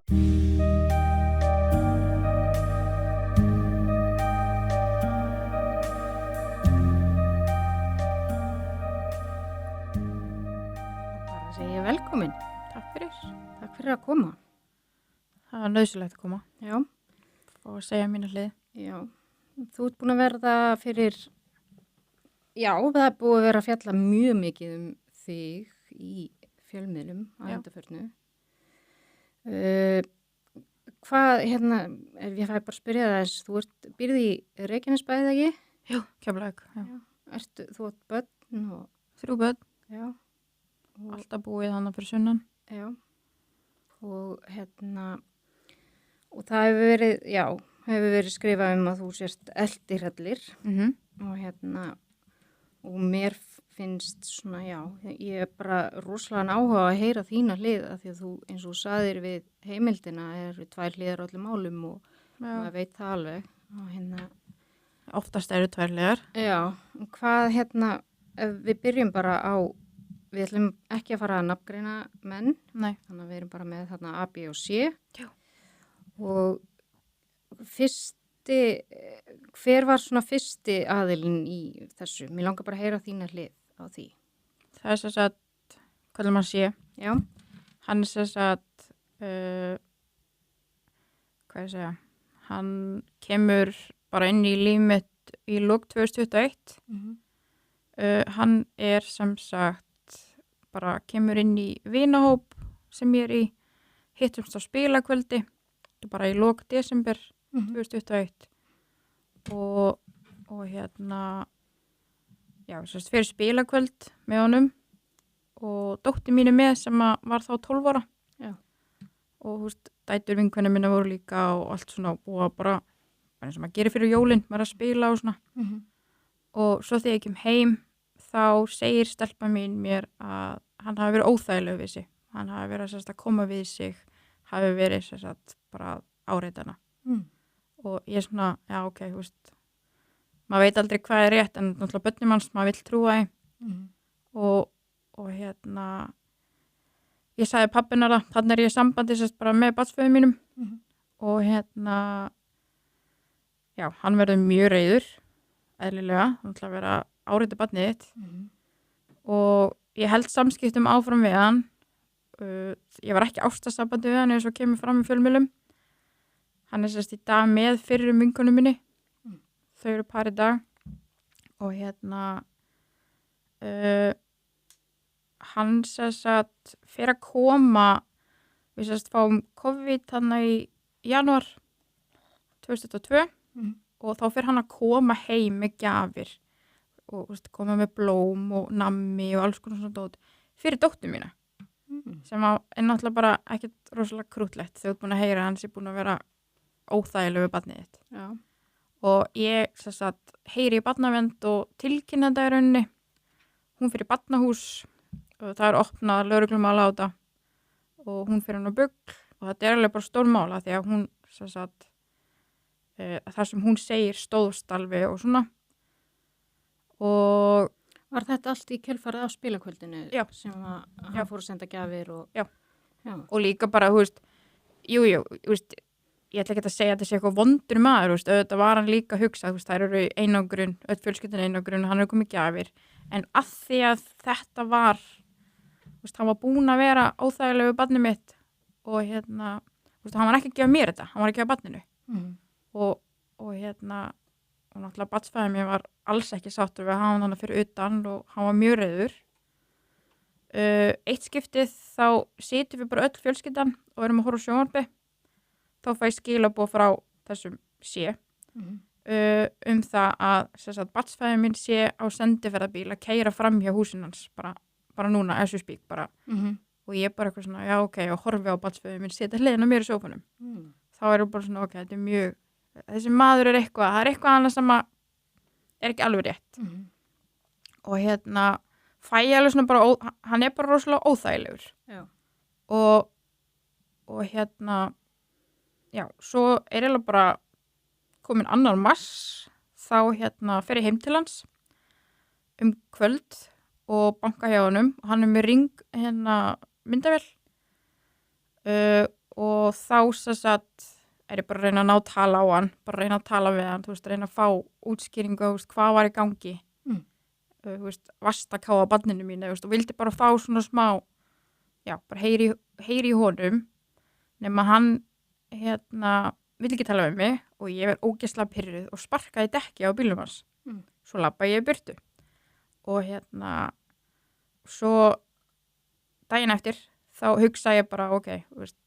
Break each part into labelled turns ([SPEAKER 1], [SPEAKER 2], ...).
[SPEAKER 1] Bara segi ég velkomin.
[SPEAKER 2] Takk fyrir.
[SPEAKER 1] Takk fyrir að koma.
[SPEAKER 2] Það var nauðsynlegt að koma
[SPEAKER 1] Já,
[SPEAKER 2] og að segja mína hlið.
[SPEAKER 1] já. Þú ert búin að verða fyrir, já, það er búið að vera að fjalla mjög mikið þig í fjölmiðlum að
[SPEAKER 2] Já.
[SPEAKER 1] undanförnu. Hvað, hérna, ef ég fæ bara að spyrja þess, þú býrð í Reykjanesbæ eða ekki?
[SPEAKER 2] Já. Keflavík, já.
[SPEAKER 1] Þú átt börn og,
[SPEAKER 2] 3 börn,
[SPEAKER 1] já, og,
[SPEAKER 2] alltaf búið hana fyrir sunnan.
[SPEAKER 1] já, og hérna, og það hefur verið skrifað að þú sért eldirhellir. Og hérna, og mér finnst svona, já, ég er bara rosalega áhuga að heyra þína hlið af því að þú, eins og þú saðir við heimildina, eru 2 hliðar á öllum málum og maður veit það alveg. Og hérna,
[SPEAKER 2] Oftast eru 2 hliðar.
[SPEAKER 1] já, og hvað hérna, ef við byrjum bara á, við ætlum ekki að fara að nafngreina menn,
[SPEAKER 2] Nei.
[SPEAKER 1] þannig að við erum bara með þarna A, B og C.
[SPEAKER 2] Já.
[SPEAKER 1] Og hver var svona fyrsti aðilinn í þessu? Mér langar bara að heyra þína hlið á því.
[SPEAKER 2] Það er þess að, hvað maður sé,
[SPEAKER 1] Já,
[SPEAKER 2] hann er þess að, hvað ég segja, hann kemur bara inn í líf mitt í lok 2021. Hann er sem sagt, bara kemur inn í vinahóp sem ég er í, hittumst á spilakvöldi, bara í lok desember 2021 og hérna, já, sérst fyrir spilakvöld með honum og dóttir mín er með sem að var þá 12 ára.
[SPEAKER 1] Já.
[SPEAKER 2] Og dætur vinkvenna minna voru líka og allt svona og bara eins og maður gerir fyrir jólin, maður að spila og svona. Og svo þegar ég kem heim þá segir stelpa mín mér að hann hafi verið óþægilegur við sig. Hann hafi verið sérst að koma við sig, hafi verið sérst bara áreitana. Og ég er svona, já, ok, maður veit aldrei hvað er rétt, en náttúrulega börnum hans, maður vill trúa því. Og hérna, ég sagði pappina það, þannig er ég í sambandi sérst bara með barnsföður mínum. Og hérna, já, hann verður mjög reiður, eðlilega, náttúrulega vera áreita barnið þitt. Og ég held samskiptum áfram við hann. Ég var ekki ástarsambandi við hann eins og kemur fram í fjölmiðlum. Hann er sérst í dag með fyrrum vinkonum minni. Þau eru par í dag. Og hérna, hann sérst fyrir að koma, við sérst fáum COVID þannig í janúar 2022 og þá fyrir hann að koma heim með gjafir og koma með blóm og nammi og alls konar svona dót fyrir dóttur mína. Sem er náttúrulega bara ekkert rosalega krútlegt þegar þú ert búin að heyra að hann sé búin að vera óþægileg við barnið þitt.
[SPEAKER 1] Já.
[SPEAKER 2] Og ég sérst heyri í barnavernd og tilkynna þetta í rauninni. Hún fyrir barnahús og það er opnað lögreglumála á þetta og hún fyrir hann á bugl og þetta er alveg bara stór mála því að hún sérst það sem hún segir stóðst alveg og svona. Og
[SPEAKER 1] Var þetta allt í kjölfarið á spilakvöldinu?
[SPEAKER 2] Já.
[SPEAKER 1] Sem að hann fór að senda gjafir og...
[SPEAKER 2] Já.
[SPEAKER 1] Já.
[SPEAKER 2] og líka bara, jú, ég ætla ekki að segja að þetta sé eitthvað vondur maður, auðvitað var hann líka að hugsa, þær eru í einangrun, öll fjölskyldin einangrun, hann er komið gjafir, en að því að þetta var, hann var búinn að vera óþægilega við barnið mitt og hérna, hann var ekki að gefa mér þetta, hann var ekki að gefa barninu og hérna, og náttúrulega barnsfæðið mér var alls ekki sáttur við að hafa hann fyrir utan og hann var mjög reiður. Eitt skiptið þá sitjum við bara öll fjölskyldan og erum að horfa á sjónvarpi. Þá fæ ég skilaboð frá þessum sé það að barnsfæðið minn sé á sendiferðabíl að keyra fram hjá húsin hans bara núna, as we speak bara. Og ég bara eitthvað svona, já ok, og horfi á barnsfæðið minn setja hliðina á mér í sófanum. Þá erum bara svona, ok, þetta er mjög, þessi maður er eitthvað, það er eitthvað annað sem að er ekki alveg rétt. Og hérna, fæ ég alveg svona bara, hann er bara rosalega óþægilegur.
[SPEAKER 1] Já.
[SPEAKER 2] Og hérna, já, svo er eiginlega bara komin 2. mars, þá hérna fer ég heim til hans kvöld og banka hjá honum og hann er með ring hérna myndavél og þá sem sagt ég bara að reyna að ná tala á hann, bara að reyna að tala við hann, þú veist, reyna að fá útskýringu, þú veist, hvað var í gangi, þú veist, vastaká á barninu mínu, þú veist, og vildi bara fá svona smá, já, bara heyri í honum, nema hann, vill ekki tala við mig og ég verð ógeðslega pirruð og sparkaði dekki á bílnum hans, svo labbaði ég í burtu og svo daginn eftir þá hugsa ég bara, ok, þú veist,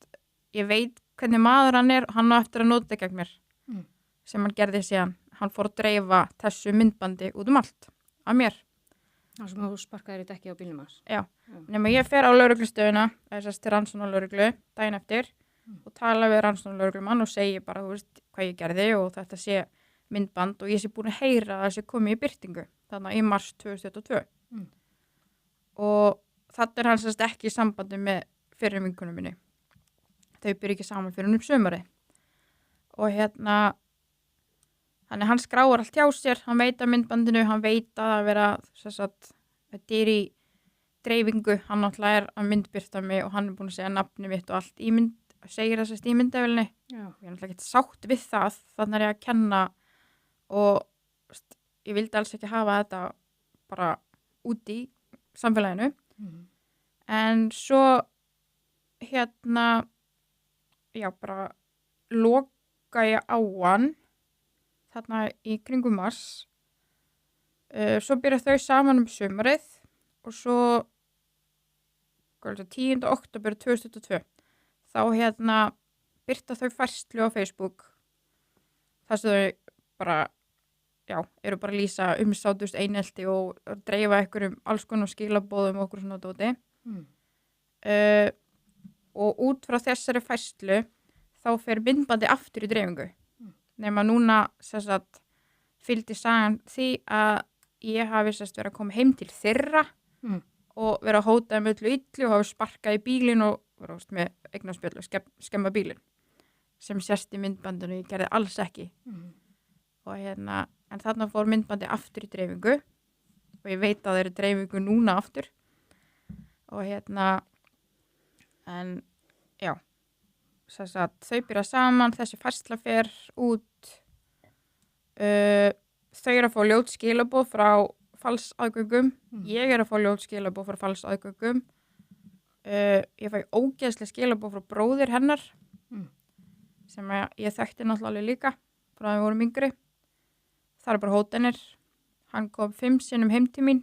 [SPEAKER 2] ég veit hvernig maður hann á eftir að nota gegn mér sem hann gerði síðan. Hann fór að dreifa þessu myndbandi út allt af mér.
[SPEAKER 1] Það sem þú sparkaðir í dekki á bílnum hans.
[SPEAKER 2] Já, nema ég fer á lögreglustöðuna, þess til rannsóknar lögreglu, daginn eftir og tala við rannsóknar lögreglumann og segi bara, þú veist, hvað ég gerði og þetta sé myndband og ég sé búin að heyra að þessi komið í birtingu, þannig í mars 2022. Og þetta hann sérst ekki í sambandi með fyrir vinkunum minni. Þau byrja ekki saman fyrir sumari. Og þannig hann skráir allt hjá sér, hann veit að myndbandinu, hann veit að vera, þetta í dreifingu, hann náttúrulega að myndbirta mig og hann búin að segja nafni mitt og allt segir þessast í myndavélinni. Ég náttúrulega ekki sátt við það, þannig ég að kenna og ég vildi alls ekki hafa þetta bara út í samfélaginu. En svo já, bara loka ég á hann þarna í kringum mars. Svo byrja þau saman sumarið og svo 10. október 2022 þá birta þau færslu á Facebook þar sem þau bara, já, eru bara að lýsa umsátust einelti og dreifa einhverjum alls konar skilaboðum og okkur svona dóti. Og út frá þessari færslu þá fer myndbandi aftur í dreifingu. Nema núna fylgdi sagan því að ég hafi verið að koma heim til þeirra og verið að hóta með öllu illu og hafi sparkað í bílinn og verið með eignarspjöld og skemma bílinn sem sérst í myndbandinu ég gerði alls ekki. Og en þarna fór myndbandi aftur í dreifingu og ég veit að það eru dreifingu núna aftur og en já, þau byrja saman, þessi færsla fer út, þau eru að fá ljót skilaboð frá falsaðgöngum, ég er að fá ljót skilaboð frá falsaðgöngum, ég fæ ógeðslega skilaboð frá bróðir hennar, sem ég þekkti náttúrulega líka, frá að við vorum yngri, það eru bara hótanir, hann kom 5 sinnum heim til mín,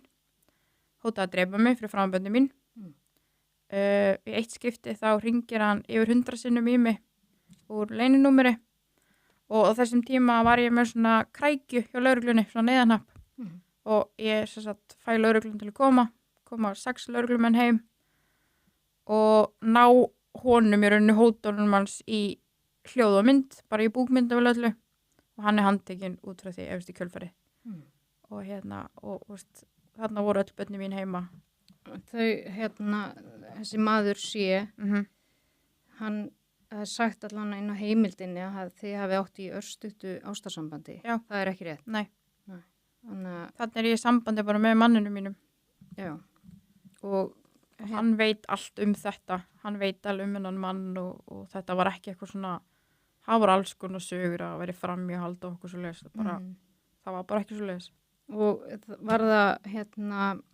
[SPEAKER 2] hótaði að drepa mig fyrir framböndum mín, í eitt skipti þá hringir hann yfir 100 sinnum í mig úr leyninúmeri og á þessum tíma var ég með svona krækju hjá lögreglunni, svona neðanhapp og ég fæ lögreglun til að koma 6 lögreglumenn heim og ná honum í rauninu hótunum hans í hljóð og mynd, bara í búkmynd og öllu og hann handtekinn út frá því eftir kjölfari og og veist, þarna voru öll börnin mín heima.
[SPEAKER 1] Þessi maður sé, hann sagt allan inn á heimildinni að þið hafi átt í örstuttu ástarsambandi.
[SPEAKER 2] Já.
[SPEAKER 1] Það er ekki rétt.
[SPEAKER 2] Nei.
[SPEAKER 1] Þannig
[SPEAKER 2] er ég í sambandi bara með manninu mínum.
[SPEAKER 1] Já. Og
[SPEAKER 2] hann veit allt um þetta. Hann veit alveg hennan mann og þetta var ekki eitthvað svona, það var alls konar sögur að vera framhjáhald og okkur svo leiðis. Það var bara ekki svo leiðis.
[SPEAKER 1] Og var það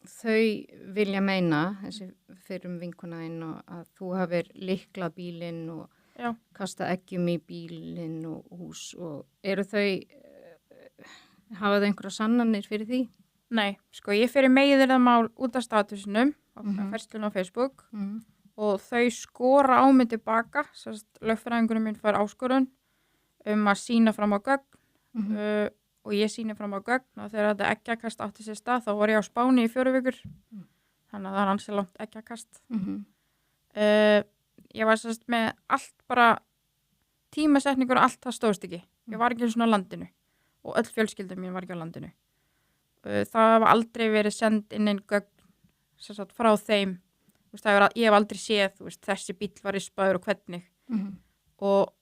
[SPEAKER 1] þau vilja meina, þessi fyrrum vinkona inn og að þú hafir lyklað bílinn og kasta eggjum í bílinn og hús og eru hafa þau einhverja sannanir fyrir því?
[SPEAKER 2] Nei, sko ég fyrir meiðyrðamál út af statusinum á færslunum á Facebook og þau skora á mig tilbaka, lögfræðingurinn minn fær áskorun að sýna fram á gögn og ég sýni fram á gögn og þegar þetta eggjakast átti sér stað þá var ég á Spáni í 4 vikur þannig að það er ansi langt eggjakast ég var með allt bara tímasetningur og allt það stóðst ekki ég var ekki svona á landinu og öll fjölskyldum mín var ekki á landinu það hafa aldrei verið send inn einn gögn frá þeim ég hef aldrei séð þessi bíll var í spöður og hvernig og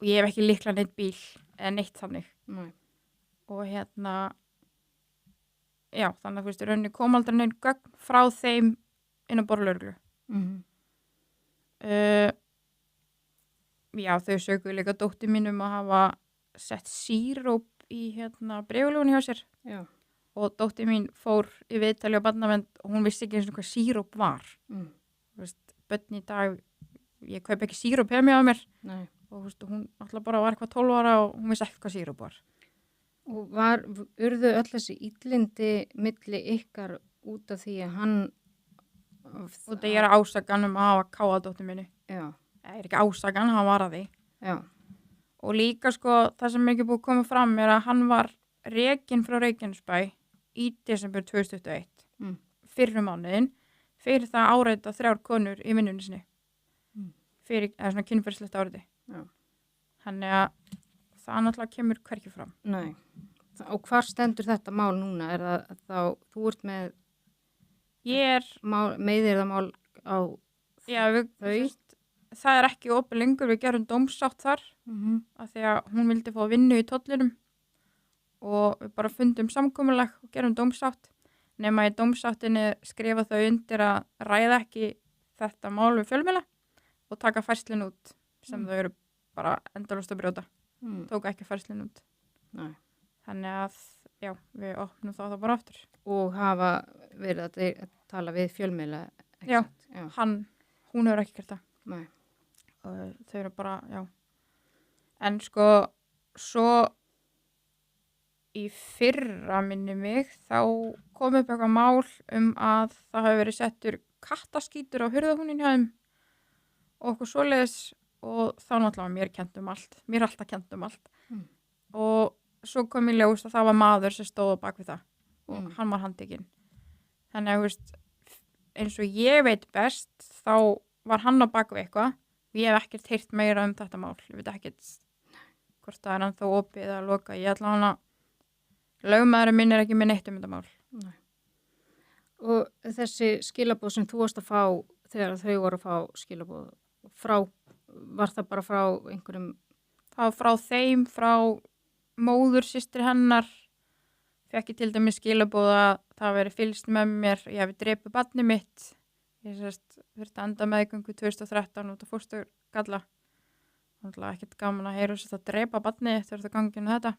[SPEAKER 2] ég hef ekki lyklað neitt bíl eða neitt þannig og já, þannig að rauninni kom aldrei neinn gögn frá þeim inn á borðlögreglu Já, þau sögu líka dóttir mín að hafa sett síróp í bréfuljónu hjá sér
[SPEAKER 1] Já.
[SPEAKER 2] og dóttir mín fór í viðtali á barnavernd og hún vissi ekki eins og hvað síróp var. Þú veist, börn í dag, ég kaup ekki síróp hjá mér
[SPEAKER 1] Nei.
[SPEAKER 2] og þú veist, hún alltaf bara var eitthvað 12 ára og hún vissi ekki hvað síróp var.
[SPEAKER 1] Og urðu öll þessi illindi milli ykkar út af því að hann...
[SPEAKER 2] Og það ég ásakan að hafa káða dóttir minni.
[SPEAKER 1] Já.
[SPEAKER 2] Það ekki ásakan, hann var að því.
[SPEAKER 1] Já.
[SPEAKER 2] Og líka sko, það sem ekki búið að koma fram að hann var rekinn frá Reykjanesbæ í desember 2021. Fyrrum mánuðin, fyrir það áreita 3 konur í vinnunni sinni. Fyrir, eða svona kynferðislegt áreiti.
[SPEAKER 1] Já.
[SPEAKER 2] Þannig að það náttúrulega kemur hvergi fram.
[SPEAKER 1] Nei. Og hvar stendur þetta mál núna? Er það þá, þú ert með meiðyrðamál á þau?
[SPEAKER 2] Það er ekki opið lengur, við gerum dómsátt þar af því að hún vildi fá vinnu í tollinum og við bara fundum samkomulag og gerum dómsátt nema í dómsáttinni skrifa þau undir að ræða ekki þetta mál við fjölmiðla og taka færslin út sem þau eru bara endalaust að brjóta. Tóku ekki færslin út.
[SPEAKER 1] Nei.
[SPEAKER 2] Þannig að, já, við opnum það bara aftur.
[SPEAKER 1] Og hafa verið að tala við fjölmiðla?
[SPEAKER 2] Já, hún hefur ekki gert það.
[SPEAKER 1] Nei.
[SPEAKER 2] Og þau eru bara, já. En sko, svo í fyrra minni mig, þá kom upp eitthvað mál að það hafi verið settur kattaskítur á hurðarhúnin hjá þeim og okkur svoleiðis og þá náttúrulega mér kennt allt. Mér er alltaf kennt allt. Og svo kom í ljós að það var maður sem stóð á bak við það og hann var handtekinn. Þannig að, þú veist, eins og ég veit best, þá var hann á bak við eitthvað og ég hef ekkert heyrt meira þetta mál. Ég veit ekkert hvort það er ennþá opið eða loka. Ég ætla hann að lögmaðurinn minn er ekki með neitt þetta mál.
[SPEAKER 1] Nei. Og þessi skilaboð sem þú varst að fá þegar þau voru að fá skilaboð var það bara frá einhverjum?
[SPEAKER 2] Það var frá þeim, frá móður systir hennar. Fekk ég til dæmis skilaboð að það veri fylgst með mér, ég hefði drepið barnið mitt. Ég þurfti að enda meðgöngu 2013 út af fósturgalla. Það var ekkert gaman að heyra þess að drepa barnið þegar það ganginu þetta.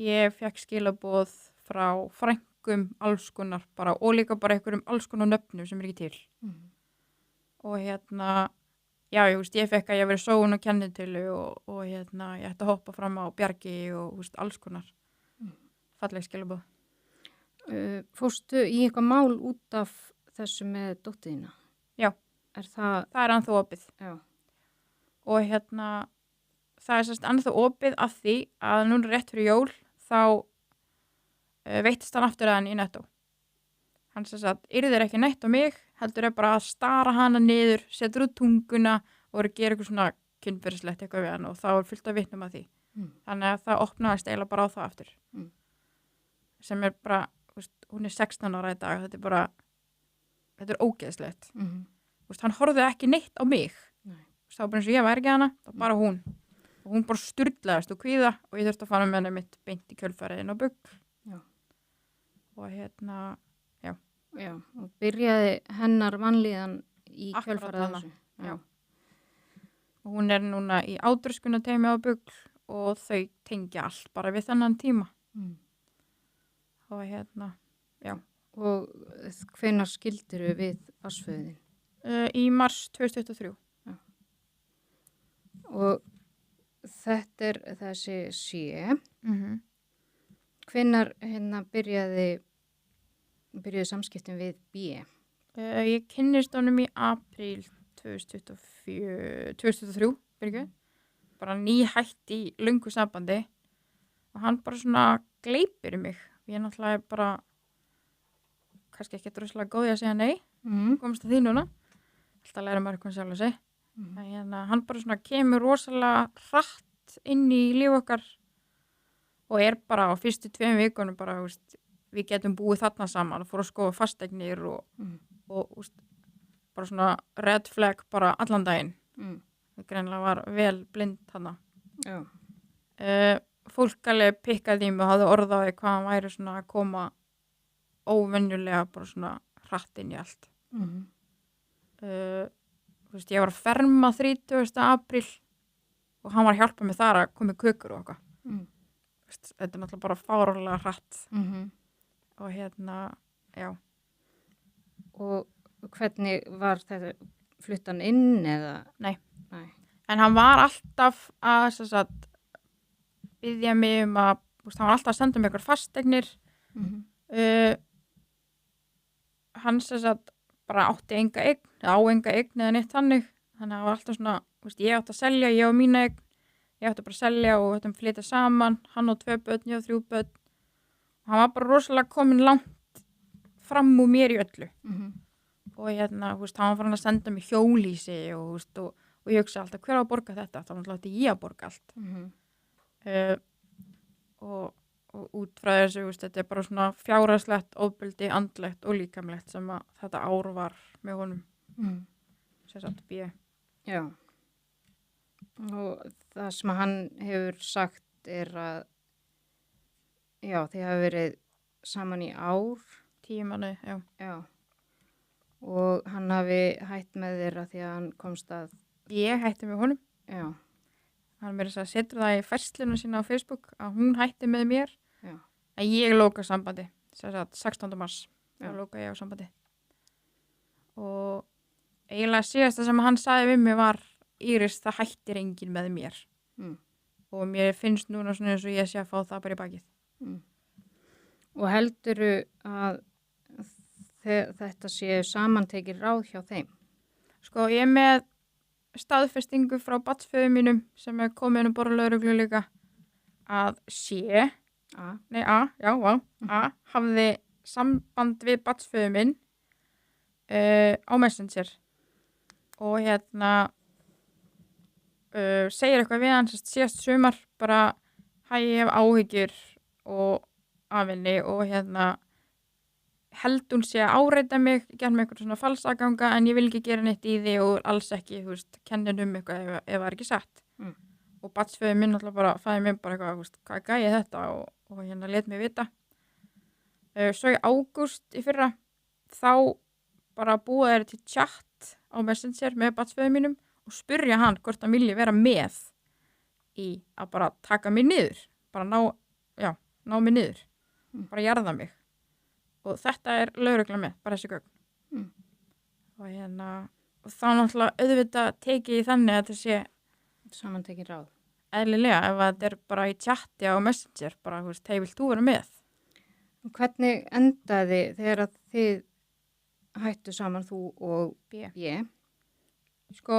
[SPEAKER 2] Ég fekk skilaboð frá frængum alls konar bara og líka bara einhverjum alls konar nöfnum sem er ekki til. Og já, ég fekk að ég verið sóun og kennitölu og ég ætti að hoppa fram á bjargi og alls konar. Falleg skilaboð.
[SPEAKER 1] Fórstu í eitthvað mál út af þessu með dóttiðina?
[SPEAKER 2] Já.
[SPEAKER 1] Það
[SPEAKER 2] er ennþá opið.
[SPEAKER 1] Já.
[SPEAKER 2] Og það er ennþá opið af því að núna rétt fyrir jól þá veittist hann aftur að hann í Netto. Hann yrðir ekki neitt á mig, heldur er bara að stara hana niður, setur út tunguna og er að gera eitthvað svona kynferðislegt eitthvað við hann og þá er fullt af vitnum að því. Þannig að það opnaðist eiginlega bara á það aftur. Sem er bara, hún er 16 ára í dag, þetta er ógeðslegt. Hann horfði ekki neitt á mig. Það var bara eins og ég væri ekki hana, það var bara hún. Og hún bara sturlaðist og kvíða og ég þurfti að fara með henni mitt beint í kjölfariðin á Bugl.
[SPEAKER 1] Já.
[SPEAKER 2] Og já.
[SPEAKER 1] Já, og byrjaði hennar vanlíðan í kjölfarið þessu.
[SPEAKER 2] Já. Og hún er núna í átröskunarteymi á Bugl og þau tengja allt bara við þennan tíma. Og já.
[SPEAKER 1] Og hvenær skildirðu við barnsföðin?
[SPEAKER 2] Í mars 2023.
[SPEAKER 1] Já. Og þetta er þessi sé. Hvenær byrjuðu samskiptin við B?
[SPEAKER 2] Ég kynnist honum í apríl 2023, bara nýhætt í löngu sambandi og hann bara svona gleipir í mig. Ég náttúrulega bara kannski ekki droslega góð í að segja nei, komast að því núna. Alltaf læra maður eitthvað sjálf að segja. Hann bara svona kemur rosalega hratt inn í líf okkar og er bara á fyrstu 2 vikunum bara, við getum búið þarna saman og fór að skoða fasteignir og bara svona red flag bara allan daginn. Það greinilega var vel blind þarna.
[SPEAKER 1] Já.
[SPEAKER 2] Fólk alveg pikkaði í mig og hafði orðaði hvað hann væri svona að koma óvenjulega bara svona hratt inn í allt. þú veist, ég var að ferma 30. apríl og hann var að hjálpa mig þar að koma í kökur og eitthvað. Þetta er náttúrulega bara fáránlega hratt og já.
[SPEAKER 1] Og hvernig var þetta fluttan inn eða?
[SPEAKER 2] Nei. En hann var alltaf að biðja mig að, hann var alltaf að senda mig eitthvað fasteignir. Hann bara átti enga eign eða neitt þannig. Þannig að það var alltaf svona, ég átti að selja, ég á mína eign. Ég átti bara að selja og þetta flytja saman. Hann á 2 börn, ég á 3 börn. Og hann var bara rosalega komin langt fram úr mér í öllu. Og hann var farin að senda mig hjólhýsi og ég hugsa alltaf, hver á að borga þetta? Þá náttúrulega ég að borga allt. Og út frá þessu, þetta er bara svona fjárhagslegt, ofbeldi, andlegt og líkamlegt sem að þetta ár var með honum. B.
[SPEAKER 1] Já. Og það sem hann hefur sagt að já, þið hafa verið saman í ár.
[SPEAKER 2] 10 mánuði, já.
[SPEAKER 1] Já. Og hann hafi hætt með þér að því að hann komst að...
[SPEAKER 2] Ég hætti með honum.
[SPEAKER 1] Já.
[SPEAKER 2] Hann verið að setja það í færslinu sína á Facebook að hún hætti með mér.
[SPEAKER 1] Já.
[SPEAKER 2] Að ég lóka sambandi. 16. mars. Já. Lóka ég á sambandi. Og eiginlega síðasta sem hann sagði við mig var Íris, það hættir enginn með mér. Og mér finnst núna svona eins og ég sé að fá það bara í bakið.
[SPEAKER 1] Og heldurðu að þetta sé samantekið ráð hjá þeim?
[SPEAKER 2] Sko, ég er með staðfestingu frá barnsföður mínum sem er komin um borðlauruglu líka að A hafði samband við barnsföður minn á Messenger og segir eitthvað við hann síðast sumar bara ég hef áhyggjur og af henni og held hún sé að áreita mig, gera mig eitthvað svona falsaganga en ég vil ekki gera neitt í því og alls ekki, kennin eitthvað ef það er ekki satt. Og barnsföður minn alltaf bara fæði mér bara eitthvað, hvað gæði þetta og let mig vita. Svo í ágúst í fyrra þá bara búið þeir til chat á Messenger með barnsföður mínum og spurja hann hvort hann vilji vera með í að bara taka mig niður, bara ná mig niður, bara jarða mig. Og þetta er lögregla með, bara þessi gögn. Og og þá náttúrulega auðvitað tekið í þannig að þetta sé
[SPEAKER 1] samantekið ráð.
[SPEAKER 2] Eðlilega, ef þetta er bara í chati á Messenger, bara, hey, vilt þú vera með?
[SPEAKER 1] Og hvernig endaði þegar að þið hættu saman, þú og B?
[SPEAKER 2] Sko,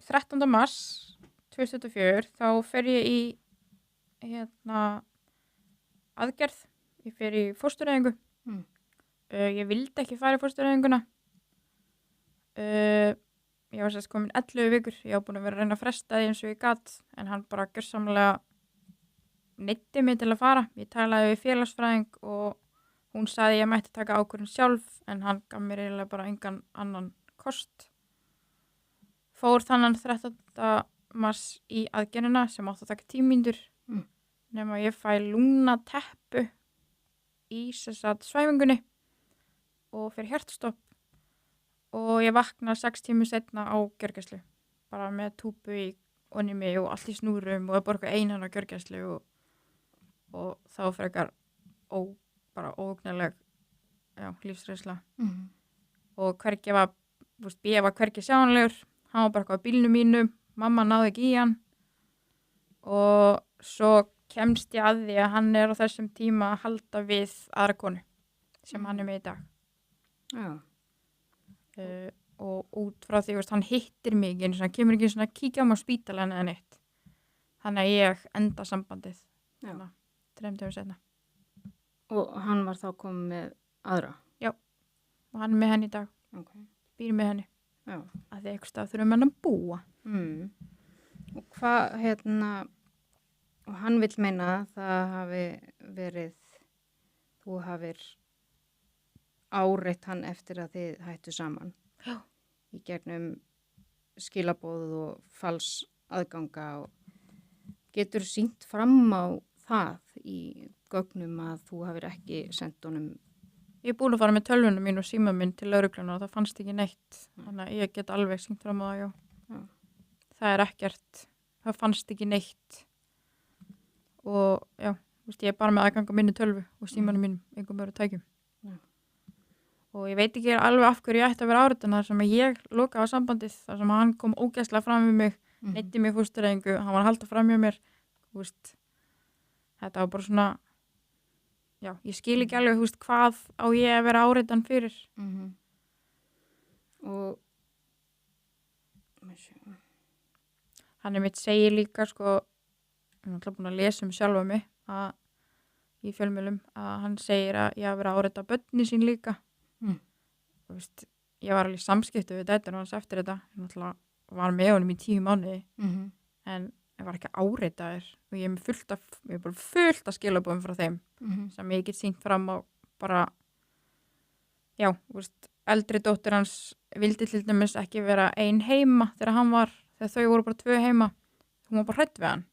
[SPEAKER 2] 13. mars 2004, þá fer ég í aðgerð. Ég fer í fóstureyðingu. Ég vildi ekki fara í fóstureyðinguna. Ég var komin 11 vikur. Ég var búin að vera að reyna að fresta því eins og ég gat. En hann bara gjörsamlega neyddi mig til að fara. Ég talaði við félagsfræðing og hún sagði ég mætti taka ákvörðun sjálf. En hann gaf mér eiginlega bara engan annan kost. Fór þannan 13. mars í aðgerðina sem átti að taka 10 mínútur. Nema ég fæ lungnateppu í svæfingunni og fyrir hjartastopp og ég vakna 6 tímur seinna á gjörgæslu bara með túpu í onni mig og allt í snúrum og bara eitthvað einan á gjörgæslu og þá frekar bara óugnileg lífsreynsla og hvergi var ég var hvergi sjáanlegur, hann var bara eitthvað á bílnum mínum, mamma náði ekki í hann og svo kemst ég að því að hann er á þessum tíma að halda við aðra konu sem hann er með í dag.
[SPEAKER 1] Já.
[SPEAKER 2] Og út frá því, hann hittir mig eins og hann kemur ekki svona að kíkja á mig á spítalan eða neitt. Þannig að ég enda sambandið. 3 dögum seinna.
[SPEAKER 1] Og hann var þá komið með aðra?
[SPEAKER 2] Já. Og hann er með henni í dag.
[SPEAKER 1] Okay.
[SPEAKER 2] Býr með henni.
[SPEAKER 1] Já.
[SPEAKER 2] Að því eitthvað stað þurfum hann að búa.
[SPEAKER 1] Og hvað, og hann vill meina að það hafi verið, þú hafir áreitt hann eftir að þið hættu saman.
[SPEAKER 2] Já.
[SPEAKER 1] Í gegnum skilaboð og fals aðganga og getur sýnt fram á það í gögnum að þú hafir ekki sendt honum
[SPEAKER 2] Ég er búin að fara með tölvunum mín og síma minn til lögregluna og það fannst ekki neitt. Þannig að ég get alveg sýnt fram á það, já. Það ekkert, það fannst ekki neitt. Og já, ég er bara með aðgang á minni tölvu og símanum mínum, einhverjum öðru tækjum. Og ég veit ekki alveg af hverju ég ætti að vera áriðan þar sem ég lokaði á sambandið, þar sem hann kom ógeðslega fram við mig, neytti mig fóstureyðingu, hann var að halda fram hjá mér, þetta var bara svona, já, ég skil ekki alveg, hvað á ég að vera áriðan fyrir.
[SPEAKER 1] Og
[SPEAKER 2] hann mitt segir líka, ég er alltaf búin að lesa sjálfa mig í fjölmiðlum, að hann segir að ég hafi verið að áreita börni sín líka. Ég var alveg í samskipti við dætur hans eftir þetta. Ég náttúrulega var með honum í 10 mánuði, en ég var ekki áreitaður og ég er bara fullt af skilabóðum frá þeim sem ég get sýnt fram á bara, já, eldri dóttir hans vildi til dæmis ekki vera ein heima þegar þau voru bara 2 heima. Hún var bara hrædd við hann.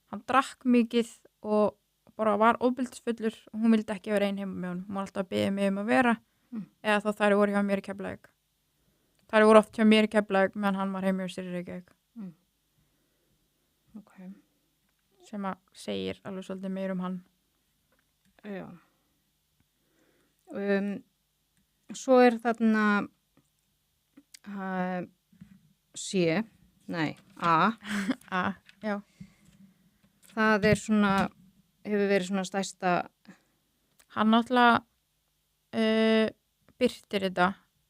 [SPEAKER 2] Hann drakk mikið og bara var ofbeldisfullur og hún vildi ekki vera ein heima með honum. Hún var alltaf að biðja mig að vera eða þá þær voru hjá mér í Keflavík. Þær voru oft hjá mér í Keflavík meðan hann var heima hjá sér í Reykjavík. Sem að segir alveg svolítið meir hann.
[SPEAKER 1] Já. Svo þarna A.
[SPEAKER 2] Já.
[SPEAKER 1] Það svona, hefur verið svona stærsta.
[SPEAKER 2] Hann náttúrulega birtir þetta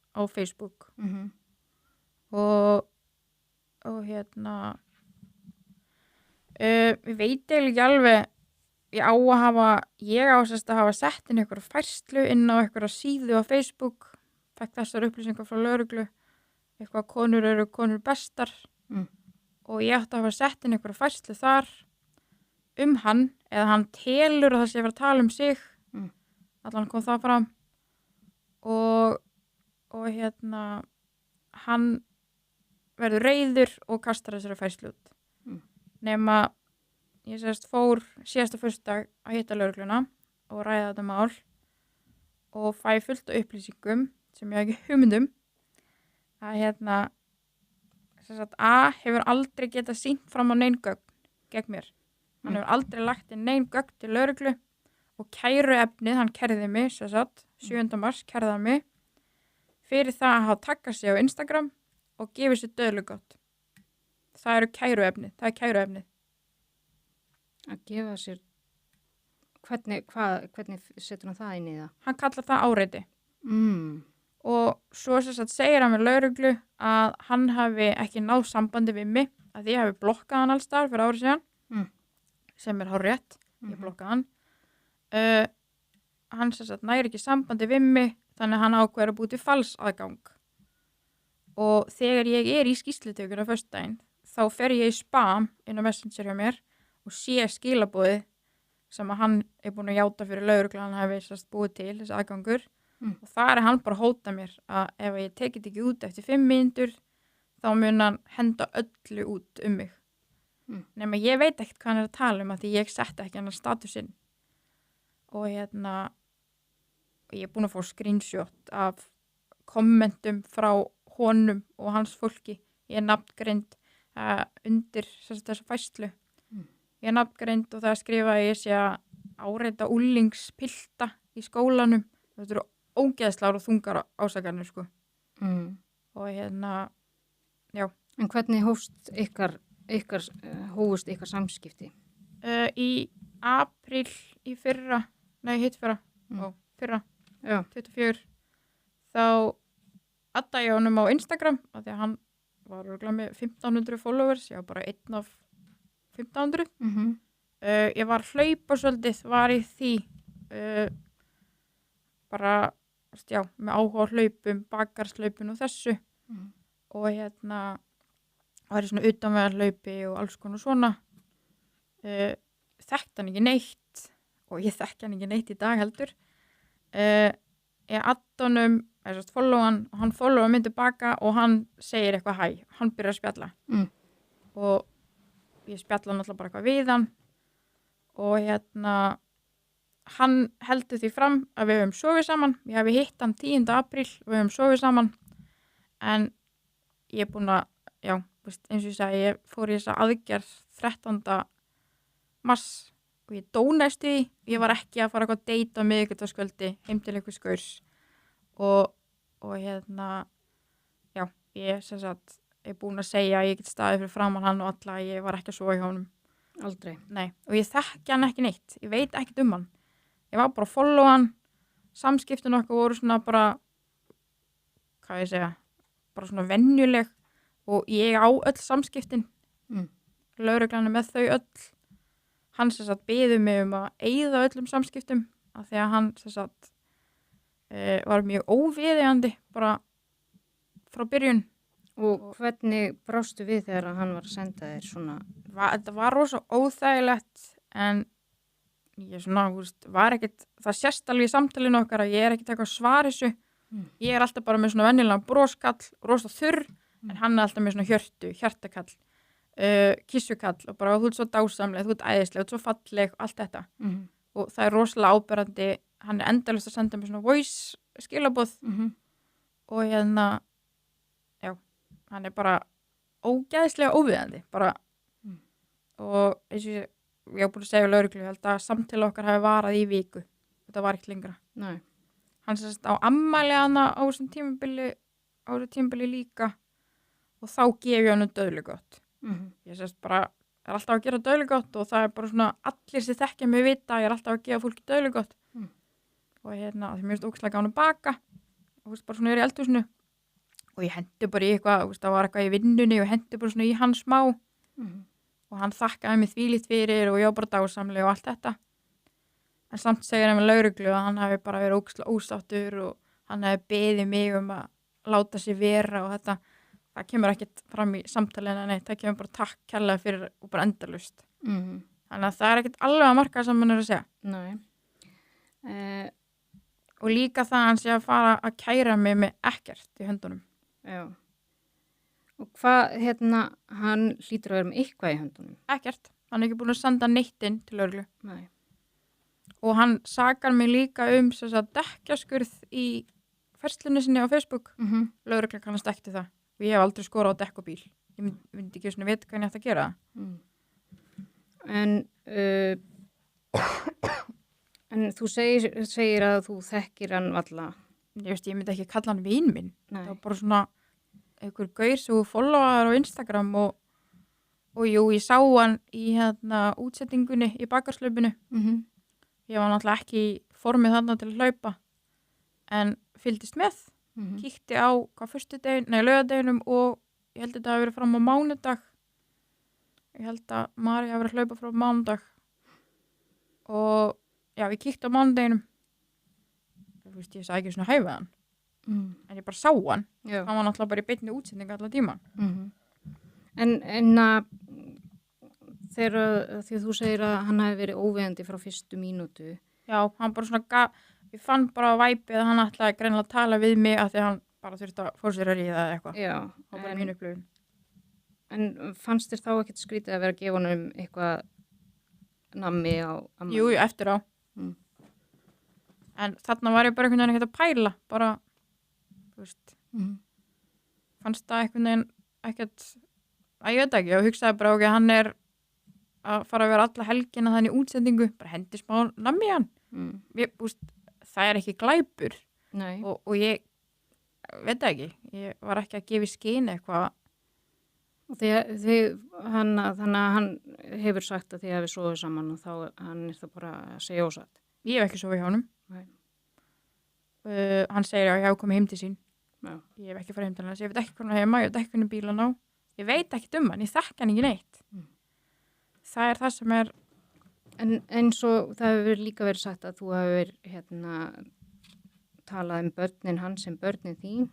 [SPEAKER 2] á Facebook og við veit ekki alveg ég á sérst að hafa sett inn einhverja færslu inn á einhverja síðu á Facebook, fekk þessar upplýsingar frá lögreglu, eitthvað konur eru konur bestar og ég átti að hafa sett inn einhverja færslu þar hann, eða hann telur að það sé að vera að tala sig, allan kom það fram og hann verður reiður og kastar þessari færslu út. Nema ég fór síðasta föstudag að hitta lögregluna og ræða þetta mál og fæ fullt af upplýsingum sem ég ekki hugmyndum að A hefur aldrei getað sýnt fram á nein gögn gegn mér. Hann hefur aldrei lagt inn nein gögn til lögreglu og kæruefnið, hann kærði mig 7. mars kærði hann mig fyrir það að hafa taggað sig á Instagram og gefið sér döðlugott. Það er kæruefnið.
[SPEAKER 1] Að gefa sér, hvernig setur hann það inn í það?
[SPEAKER 2] Hann kallar það áreiti. Og svo segir hann við lögreglu að hann hafi ekki náð sambandi við mig, að ég hafi blokkað hann alls þar fyrir árið síðan, sem hárrétt, ég blokkaði hann. Hann næri ekki sambandi við mig, þannig að hann ákveður að búið til falsaðgang. Og þegar ég er í skýrslutökun á föstudaginn, þá fer ég í spam inn á Messenger hjá mér og sé skilaboðið sem að hann er búin að játa fyrir lögreglu, hann hafi búið til þessi aðgangur. Og þar hann bara að hóta mér að ef ég tekið ekki út eftir 5 mínútur, þá mun hann henda öllu út mig. Nema ég veit ekkert hvað hann er að tala að því ég setti ekki hann statusinn. Og ég er búin að fá screenshot af kommentum frá honum og hans fólki. Ég er nafngreind undir þessa færslu. Ég er nafngreind og það skrifaði ég sé að áreita úlingspilta í skólanum. Þetta eru ógeðslar og þungar ásakarnir, Og já.
[SPEAKER 1] En hvernig hófust ykkar samskipti?
[SPEAKER 2] Í apríl í fyrra, fyrra, 24, þá adda ég honum á Instagram, af því að hann var örugglega með 1500 followers, ég var bara einn af 1500. Ég var hlaupa svolítið, var í því, bara, með áhuga á hlaupum, bakarslaupum og þessu. Og var í svona utanvegarhlaupi og alls konar svona. Þekkti hann ekki neitt og ég þekki hann ekki neitt í dag heldur. Ég adda honum, follow hann og hann followa mig tilbaka og hann segir eitthvað hæ. Hann byrjar að spjalla. Og ég spjalla náttúrulega bara eitthvað við hann og hann heldur því fram að við höfum sofið saman. Ég hafi hitt hann 10. apríl og við höfum sofið saman. En ég er búin að, já, eins og ég sagði, ég fór í þessa aðgerð 13. mars og ég dó næstu því. Ég var ekki að fara eitthvað að deyta miðvikudagskvöldi heim til einhvers gaurs. Og já, ég sem sagt er búin að segja að ég get staðið fyrir framan hann og alla, ég var ekki að sofa hjá honum.
[SPEAKER 1] Aldrei.
[SPEAKER 2] Nei, og ég þekki hann ekki neitt. Ég veit ekkert hann. Ég var bara að follow hann. Samskiptin okkar voru svona bara, hvað ég segja, bara svona venjuleg og ég á öll samskiptin. Lögreglan með þau öll. Hann sem sagt biður mig að eyða öllum samskiptum af því að hann sem sagt var mjög óviðeigandi bara frá byrjun.
[SPEAKER 1] Og hvernig brástu við þegar hann var að senda þér svona?
[SPEAKER 2] Þetta var rosa óþægilegt en ég svona, var ekkert, það sést alveg í samtalinu okkar að ég er ekkert eitthvað svar þessu. Ég er alltaf bara með svona venjulega broskall, rosa þurr, en hann er alltaf með svona hjartakall, kissukall og bara þú ert svo dásamleg, þú ert æðisleg, þú ert svo falleg, allt þetta. Og það er rosalega áberandi, hann er endalaust að senda mér svona voice skilaboð og já, hann er bara ógeðslega óviðandi, bara og eins og ég var búin að segja lögreglu, ég held að samtali okkar hafi varað í viku, þetta var ekkert lengra.
[SPEAKER 1] Nei.
[SPEAKER 2] Hann sérst á ammæli hana á þessum tímabili líka og þá gef ég hann döðlugott. Ég sérst bara, er alltaf að gera döðlugott og það er bara svona allir sem þekkja mig vita, ég er alltaf að gefa fólki döðlugott. Og því mér finnst ógeðslega gaman að baka og bara svona í eldhúsinu og ég hendi bara í eitthvað, það var eitthvað í vinnunni og hendi bara svona í hann smá og hann þakkaði mig þvílíkt fyrir og ég var bara dásamleg og allt þetta. En samt segir hann með lögreglu að hann hafi bara verið ógeðslega ósáttur og hann hafi beðið mig að láta sig vera og þetta. Það kemur ekkert fram í samtalinu, nei, það kemur bara takk kærlega fyrir og bara endalaust. Þannig að það er ekkert alveg að marka sem hann er að segja.
[SPEAKER 1] Nei.
[SPEAKER 2] Og líka það hann sé að fara að kæra mig með ekkert í höndunum.
[SPEAKER 1] Já. Og hvað, hann hlýtur að vera með eitthvað í höndunum?
[SPEAKER 2] Ekkert. Hann er ekki búin að senda neitt inn til lögreglu.
[SPEAKER 1] Nei.
[SPEAKER 2] Og hann sakar mig líka þess að dekkjaskurð í ferslunni sinni á Facebook. Lögregla kannast ekki það. Og ég hef aldrei skorað á dekk og bíl. Ég myndi ekki svona vita hvað ég ætti að gera það.
[SPEAKER 1] En þú segir að þú þekkir hann valla.
[SPEAKER 2] Ég myndi ekki kalla hann vin minn.
[SPEAKER 1] Nei.
[SPEAKER 2] Það var bara svona einhver gaur sem þú followaðar á Instagram og jú, ég sá hann í útsettingunni í bakarslaupinu. Ég var náttúrulega ekki í formið þarna til að hlaupa en fylgdist með. Kíkti á laugardeginum og ég held að þetta hafi verið fram á mánudag. Ég held að Mari hafi verið að hlaupa frá mánudag og já, ég kíkti á mánudeginum. Ég sagði ekki svona hæfið hann. En ég bara sá hann.
[SPEAKER 1] Já.
[SPEAKER 2] Hann var náttúrulega bara í beinni útsendingu allan tíman.
[SPEAKER 1] En þegar því þú segir að hann hafi verið óviðandi frá fyrstu mínútu.
[SPEAKER 2] Já, hann bara svona ég fann bara á væpið að hann ætlaði greinilega að tala við mig af því að hann bara þurfti að fór sér að ríða eða eitthvað.
[SPEAKER 1] Já.
[SPEAKER 2] Það var bara mín upplifun.
[SPEAKER 1] En fannst þér þá ekkert skrítið að vera að gefa honum eitthvað nammi á ammæli?
[SPEAKER 2] Jú, eftir á. En þarna var ég bara einhvern veginn ekkert að pæla, bara, þú veist, fannst það einhvern veginn ekkert, að ég veit ekki, og hugsaði bara ok, hann er að fara að vera alla helgina þannig útsendingu, bara hendi smá nammi í hann. Það er ekki glæpur.
[SPEAKER 1] Nei.
[SPEAKER 2] Og ég veit ekki, ég var ekki að gefa í skyn eitthvað.
[SPEAKER 1] Þannig að hann hefur sagt að þið hefur sofið saman og þá hann er það bara að segja ósatt.
[SPEAKER 2] Ég hef ekki sofið hjá honum.
[SPEAKER 1] Nei.
[SPEAKER 2] Hann segir að ég hef komið heim til sín.
[SPEAKER 1] Já.
[SPEAKER 2] Ég hef ekki farið heim til hans, ég veit ekki hvernig heima, ég veit ekki hvernig bílan á. Ég veit ekkert hann, ég þekki hann ekki neitt. Það er það sem er.
[SPEAKER 1] En eins og það hefur líka verið sagt að þú hefur talað börnin hans sem börnin þín.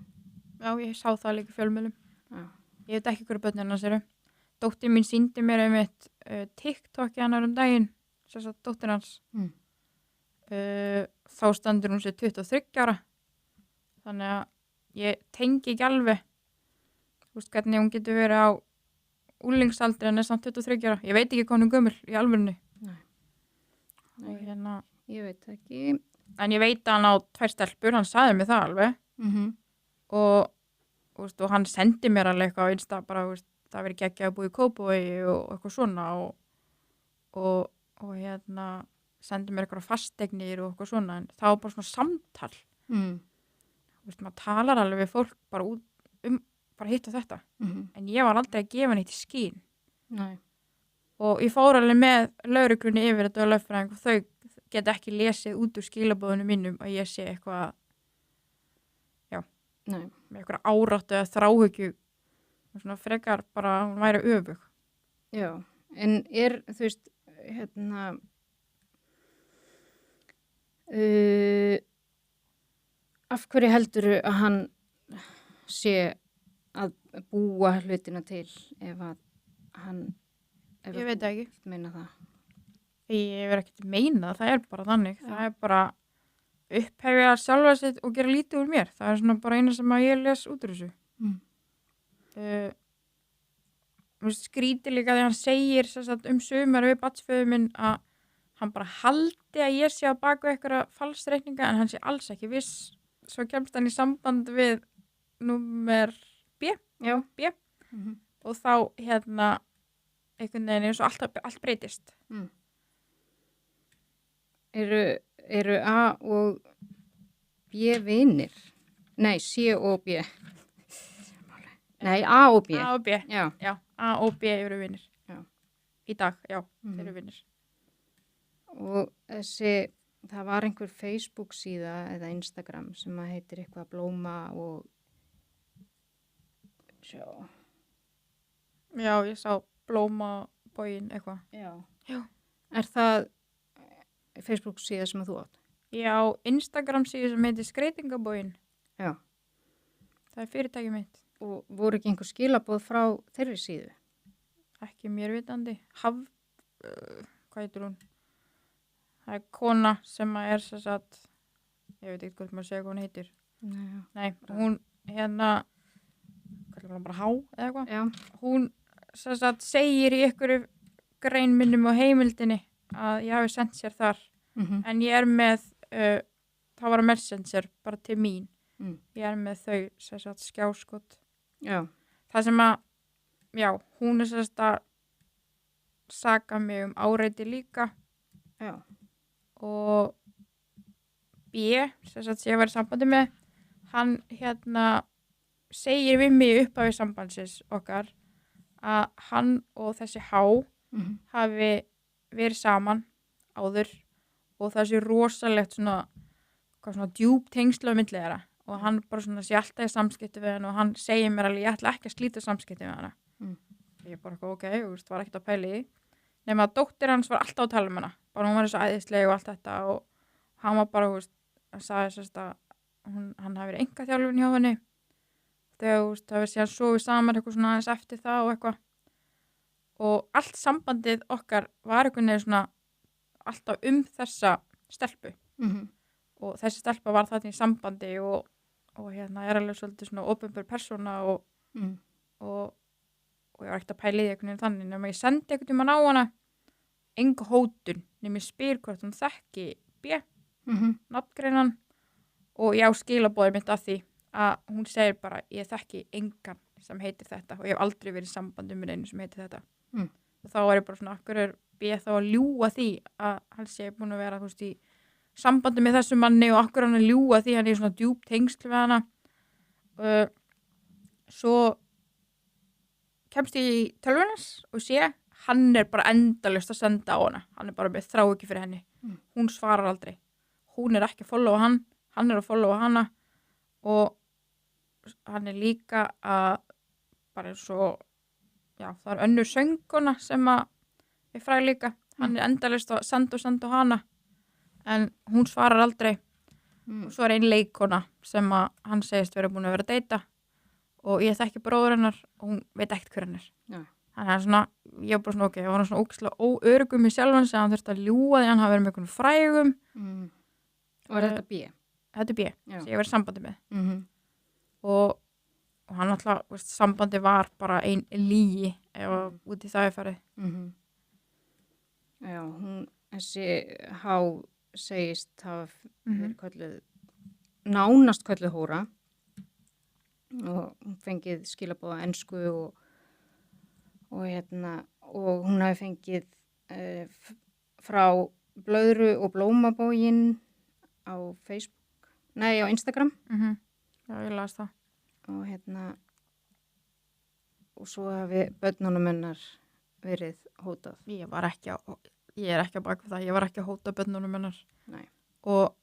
[SPEAKER 2] Já, ég sá það líka í fjölmiðlum.
[SPEAKER 1] Já.
[SPEAKER 2] Ég veit ekki hverju börnin hans eru. Dóttir mín sýndi mér einmitt TikTok í hennar daginn, sem sagt dóttir hans. Þá standur hún sér 23 ára. Þannig að ég tengi ekki alveg hvernig hún getur verið á úlingsaldri en er samt 23 ára. Ég veit ekki hvað hún er gömul í alvörunni.
[SPEAKER 1] Nei.
[SPEAKER 2] Og
[SPEAKER 1] ég veit það ekki.
[SPEAKER 2] En ég veit að hann á 2 stelpur, hann sagði mér það alveg. Og, og hann sendi mér alveg eitthvað á Insta, bara, það verið geggjað að búa í Kópavogi og eitthvað svona og sendi mér eitthvað fasteignir og eitthvað svona, en það var bara svona samtal. Maður talar alveg við fólk bara bara hitt og þetta. En ég var aldrei að gefa neitt í skín.
[SPEAKER 1] Nei.
[SPEAKER 2] Og ég fór alveg með lögreglunni yfir þetta og lögfræðing og þau geta ekki lesið út úr skilabóðinu mínum að ég sé eitthvað,
[SPEAKER 1] Nei.
[SPEAKER 2] með eitthvað áráttu eða þráhyggju og svona frekar bara hún væri öfug.
[SPEAKER 1] Já, en þú veist, af hverju heldurðu að hann sé að búa hlutina til ef að hann
[SPEAKER 2] Ég veit það ekki.
[SPEAKER 1] Meina það.
[SPEAKER 2] Ég verð ekki að meina það er bara þannig. Já. Það er bara upphefja sjálfa sitt og gera lítið úr mér. Það er svona bara eina sem að ég les út úr þessu. Skrítið líka þegar hann segir sagt, sumar við barnsföður minn að hann bara haldi að ég sé á baku eitthvað falsreikninga en hann sé alls ekki viss. Svo kemst hann í samband við númer B.
[SPEAKER 1] Já.
[SPEAKER 2] B. Og þá einhvern veginn eins og allt breytist.
[SPEAKER 1] Eru A og B vinir? Nei, C og B. Nei, A og B.
[SPEAKER 2] A og B.
[SPEAKER 1] Já.
[SPEAKER 2] Já, A og B eru vinir.
[SPEAKER 1] Já.
[SPEAKER 2] Í dag, já, þeir eru vinir.
[SPEAKER 1] Og það var einhver Facebook síða eða Instagram sem að heitir eitthvað Blóma og sjá.
[SPEAKER 2] Já, ég sá Blómaboginn eitthvað.
[SPEAKER 1] Já.
[SPEAKER 2] Já.
[SPEAKER 1] Er það Facebook síða sem að þú átt?
[SPEAKER 2] Já, Instagram síða sem heitir Skreitingaboginn.
[SPEAKER 1] Já.
[SPEAKER 2] Það er fyrirtæki mitt.
[SPEAKER 1] Og voru ekki einhver skilaboð frá þeirri síðu?
[SPEAKER 2] Ekki mér vitandi. Hvað heitir hún? Það er kona sem að er sem sagt, ég veit ekki hvort maður segja hvað hún heitir. Nei, hún hvað er bara Há eða eitthvað?
[SPEAKER 1] Já.
[SPEAKER 2] Hún sem sagt segir í einhverju grein minnum á heimildinni að ég hafi sendt sér þar. En ég er með, það var að Messenger bara til mín. Ég er með þau sem sagt skjáskot.
[SPEAKER 1] Já.
[SPEAKER 2] Það sem að, já, hún er sem sagt að saka mig áreiti líka.
[SPEAKER 1] Já.
[SPEAKER 2] Og B, sem sagt sem ég var í sambandi með, hann segir við mig upp af sambandsins okkar að hann og þessi Há hafi verið saman áður og það sé rosalegt svona djúp tengslu á milli þeirra og hann bara svona sé alltaf í samskipti við hann og hann segir mér alveg ég ætla ekki að slíta samskipti við hana. Ég bara ok, var ekkert að pæla í því. Nema að dóttir hans var alltaf að tala um hana. Bara hún var svo æðisleg og allt þetta og hann var bara, hann sagði að hann hafi verið einkaþjálfun hjá henni. Þegar það var síðan sofið saman eitthvað svona aðeins eftir það og eitthvað. Og allt sambandið okkar var einhvern veginn svona alltaf þessa stelpu. Og þessi stelpa var þarna í sambandi og er alveg svolítið svona opinber persóna og ég var ekkert að pæla í því einhvern veginn þannig nema ég sendi einhvern tímann á hana enga hótun nema ég spyr hvort hún þekki B, nafngreinan og ég á skilaboðið mitt af því að hún segir bara ég þekki engan sem heitir þetta og ég hef aldrei verið í sambandi með einu sem heitir þetta. Og þá var ég bara svona akkur er B þá að ljúga því að hann sé búin að vera í sambandi með þessu manni og akkur hann að ljúga því hann er svona djúp tengsl við hana. Svo kemst ég í tölvunars og sé hann er bara endalaust að senda á hana. Hann er bara með þráhyggju fyrir henni. Hún svarar aldrei. Hún er ekki að followa hann er að followa hana og hann er líka að bara eins og já, það er önnur sönguna sem að ég fræ líka. Hann er endalaust að senda á hana en hún svarar aldrei. Og svo er ein leikona sem að hann segist vera búin að vera að deyta og ég þekki bróður hennar og hún veit ekkert hver hann er. Þannig að svona, ég var bara svona ég var svona ógeðslega óörugum í sjálfan sem hann þurfti að ljúga því hann hafi verið með einhvern frægum.
[SPEAKER 1] Og er þetta B?
[SPEAKER 2] Þetta er B, sem ég var í sambandi með. Og hann alltaf, sambandi var bara ein lygi ef út í það er farið.
[SPEAKER 1] Já, þessi Há segist hafa verið kölluð, nánast kölluð hóra og hún fengið skilabóð á ensku og hún hafi fengið frá Blöðru og Blómabógin á Facebook, á Instagram.
[SPEAKER 2] Já, ég las það.
[SPEAKER 1] Og og svo hafi börnunum hennar verið hótað.
[SPEAKER 2] Ég er ekki að baka það, ég var ekki að hóta börnunum hennar.
[SPEAKER 1] Nei.
[SPEAKER 2] Og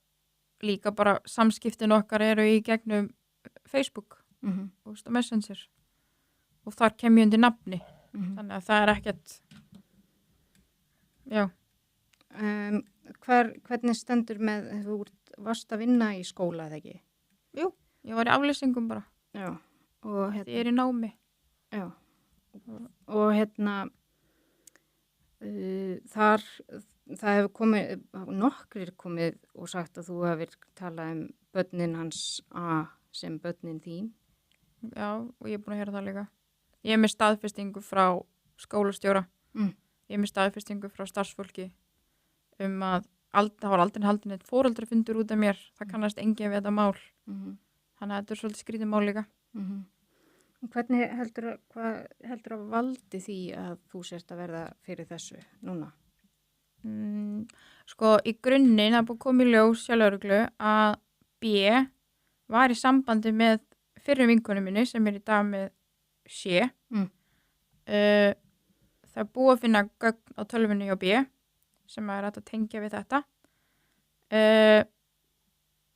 [SPEAKER 2] líka bara samskiptin okkar eru í gegnum Facebook og Messenger og þar kem ég undir nafni. Þannig að það er ekkert, já.
[SPEAKER 1] Hvernig stendur með, þú varst að vinna í skóla eða ekki?
[SPEAKER 2] Jú, ég var í afleysingum bara.
[SPEAKER 1] Já. Og
[SPEAKER 2] ég er í námi.
[SPEAKER 1] Já. Og það hefur komið, nokkrir komið og sagt að þú hefur talað börnin hans sem börnin þín.
[SPEAKER 2] Já, og ég er búin að heyra það líka. Ég er með staðfestingu frá skólastjóra. Ég er með staðfestingu frá starfsfólki að það var aldrei haldin eitt foreldrafundur út af mér. Það kannast enginn við þetta mál. Þannig að þetta er svolítið skrítið mál líka.
[SPEAKER 1] Hvernig hvað heldur að valdi því að þú sérst að verða fyrir þessu núna?
[SPEAKER 2] Sko, í grunninn það búið komið í ljós hjá lögreglu að B var í sambandi með fyrrum vinkonum minni sem er í dag með C. Það er búið að finna gögn á tölvunni hjá B sem er hægt að tengja við þetta.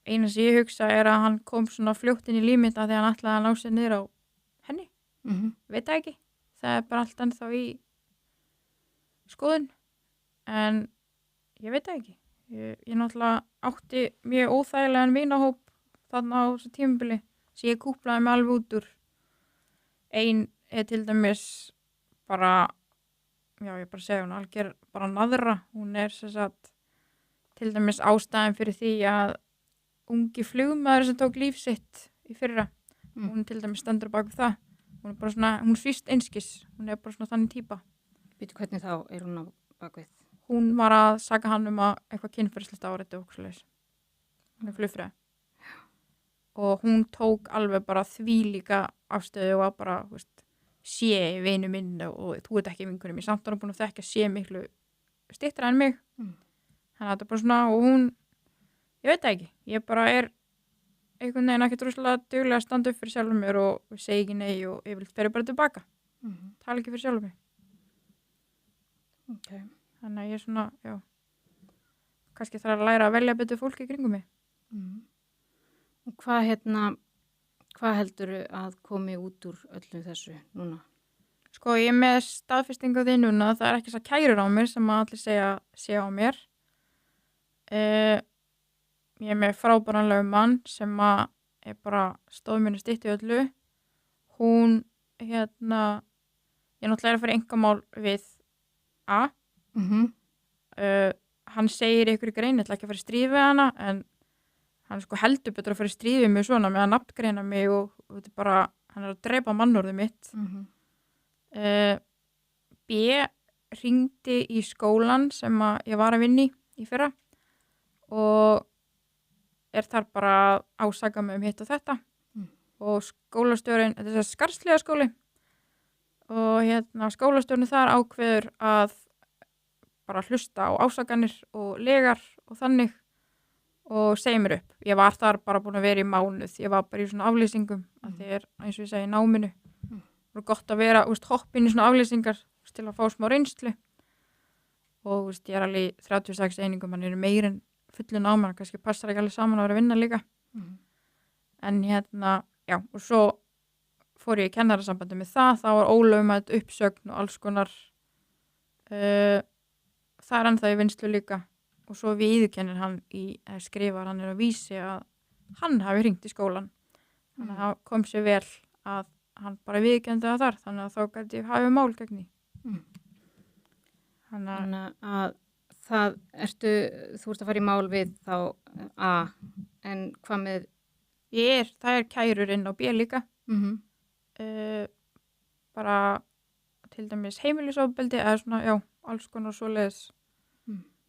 [SPEAKER 2] Eina sem ég hugsa er að hann kom svona fljótt inn í límita þegar hann ætlaði að ná sér niður á henni. Veit það ekki. Það er bara allt ennþá í skoðun. En ég veit það ekki. Ég náttúrulega átti mjög óþægilegan vinahóp þarna á þessu tímabili sem ég kúplaði mig alveg út úr. Ein er til dæmis bara, já ég bara segja hún algjör bara naðra. Hún er sem sagt til dæmis ástæðan fyrir því að ungi flugmaður sem tók líf sitt í fyrra. Hún til dæmis stendur bak við það. Hún er bara svona, hún svíst einskis. Hún er bara svona þannig típa.
[SPEAKER 1] Býtu hvernig þá er hún á bak við?
[SPEAKER 2] Hún var að saka hann að eitthvað kynferðislegt áreiti og svoleiðis. Hún er flugfröð. Og hún tók alveg bara þvílíka afstöðu og var bara, sé vinu minn og þú ert ekki vinkunum. Ég samt var búin að þekka sé miklu styttra en mig. Þannig að þetta bara svona, og hún, ég veit það ekki. Ég bara er einhvern veginn ekki droslega duglega að standa upp fyrir sjálfum mér og segi ekki nei og ég vil ferja bara tilbaka. Tala ekki fyrir sjálfum mig.
[SPEAKER 1] Okay.
[SPEAKER 2] Þannig að ég er svona, já, kannski þarf að læra að velja betur fólki í kringum mig.
[SPEAKER 1] Og hvað heldurðu að komi út úr öllu þessu núna?
[SPEAKER 2] Sko, ég er með staðfestingu á því núna, það er ekki svo kærur á mér sem að allir sé á mér. Ég er með frábæranlegu mann sem að er bara stóð minni stytt í öllu. Hún, ég náttúrulega er að fara einkamál við A. Hann segir ykkur í grein, ég ætla ekki að fara í stríð við hana, en hann sko heldur betur að fara í stríð við mig svona með að nafngreina mig og þetta er bara, hann er að drepa mannorðið mitt. B hringdi í skólan sem að ég var að vinna í fyrra og er þar bara að ásaka mig hitt og þetta og skólastjórinn, þetta er Skarðsliða skóli og skólastjórinn þar ákveður að bara hlusta á ásakanir og legar og þannig og segja mér upp. Ég var þar bara búin að vera í mánuð, ég var bara í svona aflýsingum að því er eins og ég segi náminu. Það er gott að vera hoppin í svona aflýsingar til að fá smá reynslu og ég er alveg í 36 einingum, hann er meir en fullu náman, kannski passar ekki alveg saman að vera að vinna líka. En já, og svo fór ég í kennarasambandi með það var ólögmæt uppsögn og alls konar það er ennþá í vinnslu líka og svo viðurkennir hann skrifar hann er að vísi að hann hafi hringt í skólan. Þannig að það kom sér vel að hann bara viðurkenndi það þar, þannig að þá gæti ég hafi mál gegn því.
[SPEAKER 1] Þannig að þú ert að fara í mál við þá A, en hvað með?
[SPEAKER 2] Það er kærur inn á B líka. Bara til dæmis heimilisofbeldi eða svona, já, alls konar svoleiðis.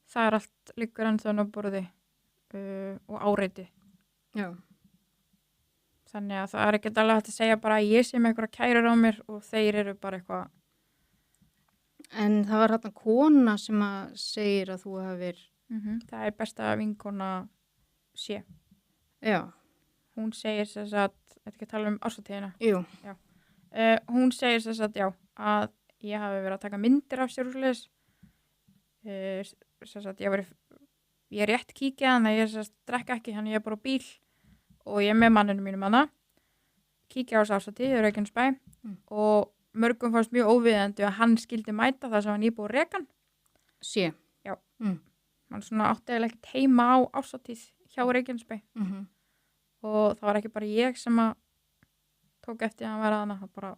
[SPEAKER 2] það allt liggur ennþá á borði og áreiti.
[SPEAKER 1] Já.
[SPEAKER 2] Þannig að það ekkert alveg hægt að segja bara að ég sé með einhverja kærur á mér og þeir eru bara eitthvað.
[SPEAKER 1] En það var þarna kona sem að segir að þú hafir...
[SPEAKER 2] Það er besta vinkona sé.
[SPEAKER 1] Já.
[SPEAKER 2] Hún segir þess að, ekki að tala um árshátíðina.
[SPEAKER 1] Jú.
[SPEAKER 2] Já. Hún segir þess að, já, að ég hafi verið að taka myndir af sér úr svoleiðis. Þess að ég er rétt kíkja, þannig að ég drekka ekki, þannig ég er bara á bíl og ég er með manninu mínum hana. Kíkja á þessu árshátíð í Reykjanesbæ og mörgum fannst mjög óviðandi að hann skildi mæta það sem hann íbúið rekan.
[SPEAKER 1] Sé.
[SPEAKER 2] Já. Hann svona átti eða ekkert heima á árshátíð hjá Reykjanesbæ. Og það var ekki bara ég sem að tók eftir að hann vera þarna, það bara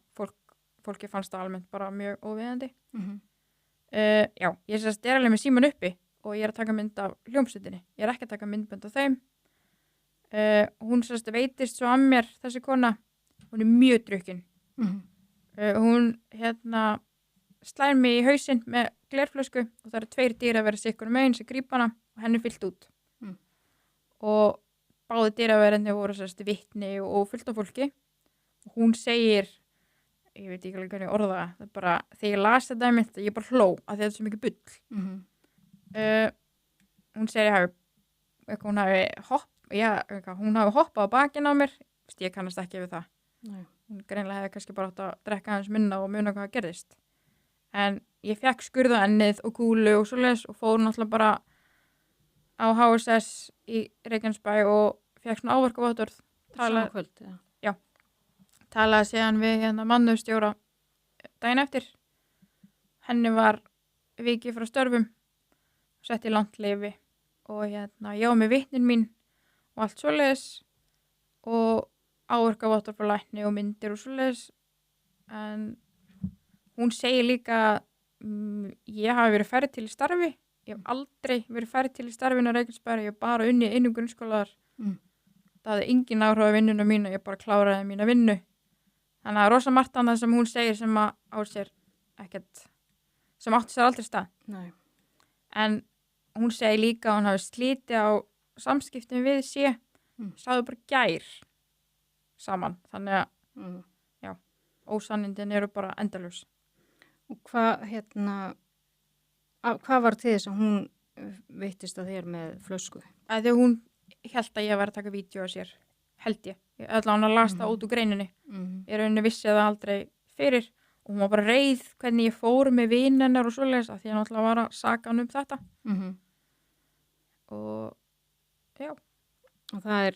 [SPEAKER 2] fólki fannst það almennt bara mjög óviðandi. Já, ég er alveg með síman uppi og ég er að taka mynd af hljómsveitinni. Ég er ekki að taka myndbönd af þeim. Hún veitist svo að mér, þessi kona, hún er mjög drukkin. Hún slær mig í hausinn með glerflösku og það eru 2 dýr að vera sikkur megin sem grípa hana og henni fyllt út. Og báði dýraverðinni voru vitni og fullt af fólki. Og hún segir, ég veit ekki alveg hvernig orða það er bara, þegar ég las þetta einmitt, ég bara hló að þetta er svo mikið bull. Hún segir hún hafi hoppað á bakinn á mér, ég kannast ekki við það.
[SPEAKER 1] Nei.
[SPEAKER 2] Hún greinlega hefði kannski bara átt að drekka aðeins minna og muna hvað gerðist. En ég fekk skurð á ennið og kúlu og svoleiðis og fór náttúrulega bara á HSS í Reykjanesbæ og fekk svona áverkavottorð.
[SPEAKER 1] Sama kvöld, já.
[SPEAKER 2] Já. Talaði síðan við mannustjóra daginn eftir. Henni var vikið frá störfum, sett í langt leyfi og ég var með vitnin mín og allt svoleiðis og áverkavottorð frá lækni og myndir og svoleiðis. En hún segir líka að ég hafi verið færð til í starfi. Ég hef aldrei verið færð til í starfinu á Reykjanesbæ, ég hef bara unnið innum grunnskólaðar. Það hafði engin áhrif á vinnuna mína, ég bara kláraði mína vinnu. Þannig að rosa margt annað sem hún segir sem að á sér ekkert, sem átti sér aldrei stað.
[SPEAKER 1] Nei.
[SPEAKER 2] En hún segir líka að hún hafi slítið á samskiptum við sé, sáðu bara gær saman. Þannig að, já, ósannindin eru bara endalaus.
[SPEAKER 1] Og hvað var til þess að hún veittist að þér með flösku?
[SPEAKER 2] Þegar hún hélt að ég var að taka vídeo af sér, held ég. Ég ætla hann að las það út úr greininni. Ég rauninni vissi það aldrei fyrir og hún var bara reið hvernig ég fór með vin hennar og svoleiðis að því hann alltaf var að saka hann þetta. Og já.
[SPEAKER 1] Og það er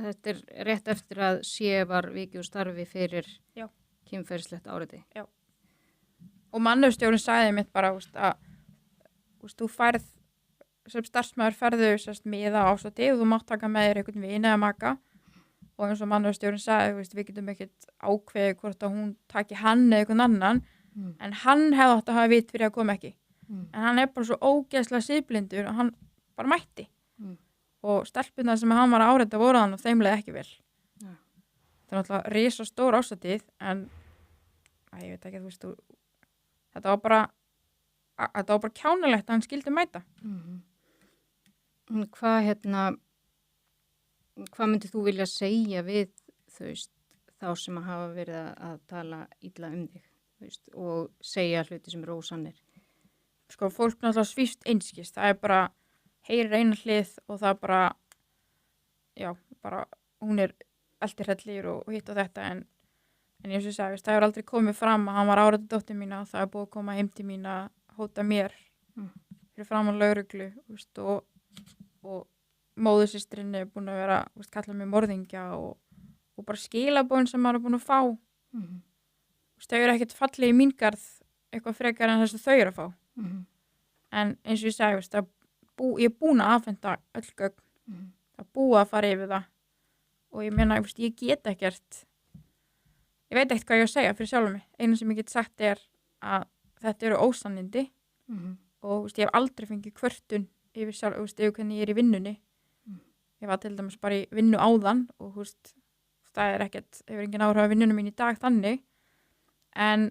[SPEAKER 1] þetta er rétt eftir að sé var vikið úr starfi fyrir kynferðislegt áreiti.
[SPEAKER 2] Já. Og mannustjórinn sagði mitt bara að þú færð sem starfsmaður ferðu miða á ástæði og þú mátt taka með þér einhvern vin eða maka og eins og mannustjórinn sagði við getum ekkert ákveðið hvort að hún taki hann eða einhvern annan en hann hefði átt að hafa vit fyrir að koma ekki en hann er bara svo ógeðslega siðblindur og hann bara mætti og stelpurnar sem hann var að áreita voru hann og þeim leið ekki vel. Það er náttúrulega risa stór ástæðið en ég veit ekki þetta var bara kjánalegt að hann skildi mæta.
[SPEAKER 1] Hvað myndir þú vilja segja við þá sem að hafa verið að tala illa þig og segja hluti sem eru ósannir?
[SPEAKER 2] Sko, fólk náttúrulega svífst einskist. Það er bara, heyrir eina hlið og það bara, hún er eldirhellir og hitt og þetta en ég svo sagði, það hefur aldrei komið fram að hann var áreitað dóttir mína og það er búið að koma heim til mín að hóta mér fyrir fram á lögreglu og móðursystrinni er búin að vera kalla mig morðingja og bara skilabóðin sem maður er búin að fá þau eru ekkert fallið í mín garð eitthvað frekar en þess að þau eru að fá en eins og ég segi ég er búin að afhenda öll gögn það er búið að fara yfir það og ég meina ég get ekkert ég veit ekkert hvað ég að segja fyrir sjálfum mig einu sem ég get sagt er að þetta eru ósannindi og ég hef aldrei fengið kvörtun yfir sjálf, yfir hvernig ég er í vinnunni ég var til dæmis bara í vinnu áðan og það er ekkert, hefur engin áhrif á vinnunum mín í dag þannig en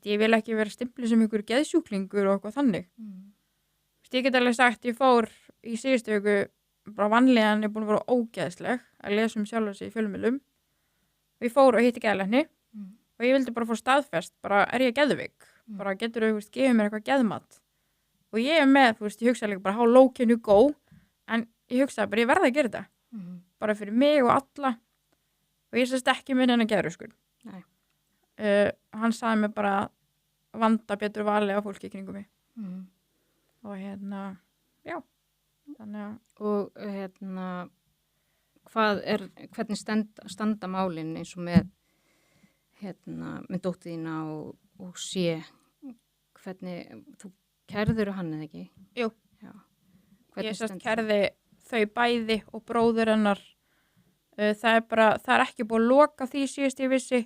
[SPEAKER 2] ég vil ekki vera stimplu sem ykkur geðsjúklingur og eitthvað þannig. Ég get alveg sagt, ég fór í síðustu viku, bara vanlíðan er búin að vera ógeðsleg að lesa sjálfa sig í fjölmiðlum. Og ég fór og hitti geðlækni og ég vildi bara fá staðfest, bara ég geðveik? Bara getur þú, gefið mér eitthvað geðmat. Og ég með, ég hugsaði líka bara, how low can you go? En ég hugsaði bara, ég verði að gera þetta. Bara fyrir mig og alla. Og ég sérst ekki með hennar geðröskun. Hann sagði mér bara vanda betur vali á fólki í kringum mig. Og já. Þannig að...
[SPEAKER 1] Og hvernig standa málin eins og með dóttiðina og sé hvernig, þú kærður hann eða ekki?
[SPEAKER 2] Jú.
[SPEAKER 1] Já.
[SPEAKER 2] Ég sérst kærði þau bæði og bróður hennar. Það er ekki búið að loka því síðust ég vissi,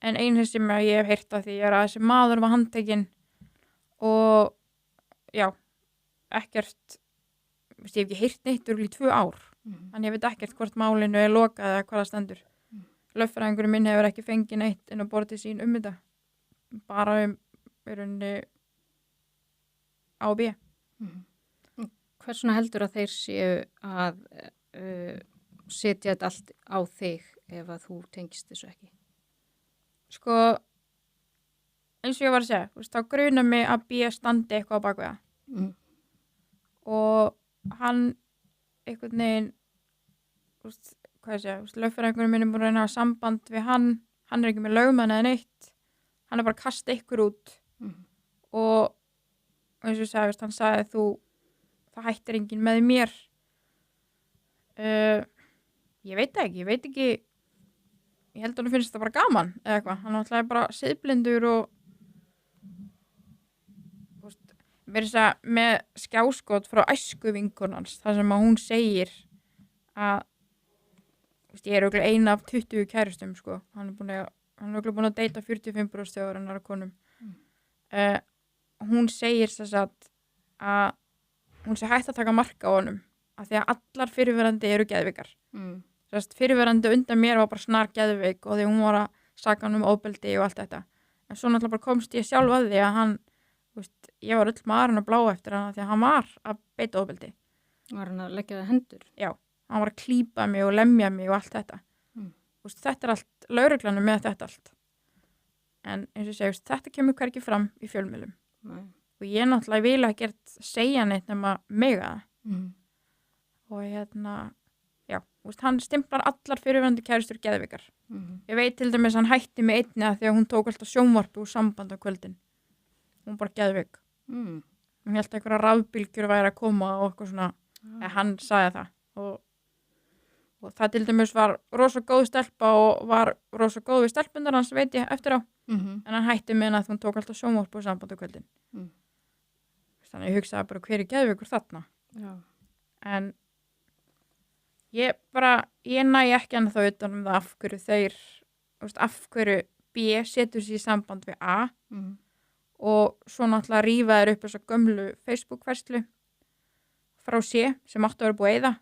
[SPEAKER 2] en einu sem ég hef heyrt af því er að þessi maður var handtekinn og já, ekkert, ég hef ekki heyrt neitt í 2 ár. Þannig ég veit ekkert hvort málinu er lokað eða hvað það stendur. Lögfræðingurinn minn hefur ekki fengið neitt inn á borðið sín þetta. Bara í rauninni A og B.
[SPEAKER 1] Hversuna heldur að þeir séu að setja þetta allt á þig ef að þú tengist þessu ekki?
[SPEAKER 2] Sko, eins og ég var að segja, þá grunar mig að B standi eitthvað á bakvega. Og hann einhvern veginn, lögfræðingurinn minn er búin að reyna að hafa samband við hann er ekki með lögmann eða neitt, hann er bara að kasta ykkur út og eins og ég sagði, hann sagði það hættir enginn með mér. Ég veit ekki, ég held að hann finnst það bara gaman eða eitthvað, hann alltaf bara siðblindur og með skjáskot frá æskuvinkonans, þar sem að hún segir að ég er örugglega ein af 20 kærustum, sko. Hann er örugglega búin að deyta 45% þegar hann er að konum. Hún segir þess að hún sé hægt að taka marka á honum, af því að allar fyrirverandi eru geðveikar. Fyrirverandi undan mér var bara snar geðveik og því hún var að saka hann ofbeldi og allt þetta. En svo náttúrulega bara komst ég sjálf að því að hann, ég var öll maðurinn að blá eftir hann, því að hann var að beita ofbeldi.
[SPEAKER 1] Var hann að leggja það hendur?
[SPEAKER 2] Já. Hann var að klípa mig og lemja mig og allt þetta. Þetta er allt, lögreglanum með þetta allt. En eins og segist, þetta kemur hvergi fram í fjölmiðlum. Og ég náttúrulega vil ekki segja neitt nema mega það. Og já, hann stimplar allar fyrirverandi kærustur geðveikar. Ég veit til dæmis hann hætti mig einni að því að hún tók alltaf sjónvarpi úr samband á kvöldin. Hún bara geðveik. Hún held að einhverja rafbylgjur væri að koma og eitthvað svona, hann sagði það. Og það til dæmis var rosa góð stelpa og var rosa góð við stelpundar hans, veit ég eftir á. En hann hætti með að hún tók alltaf sjónvarp og samband á kvöldin. Þannig ég hugsaði bara hver er geðveikur þarna.
[SPEAKER 1] Já.
[SPEAKER 2] En ég næ ekki ennþá utan það af hverju þeir, af hverju B setur sér í samband við A og svo náttúrulega rífa þeir upp þessa gömlu Facebook-verslu frá C sem áttu að vera búið eða.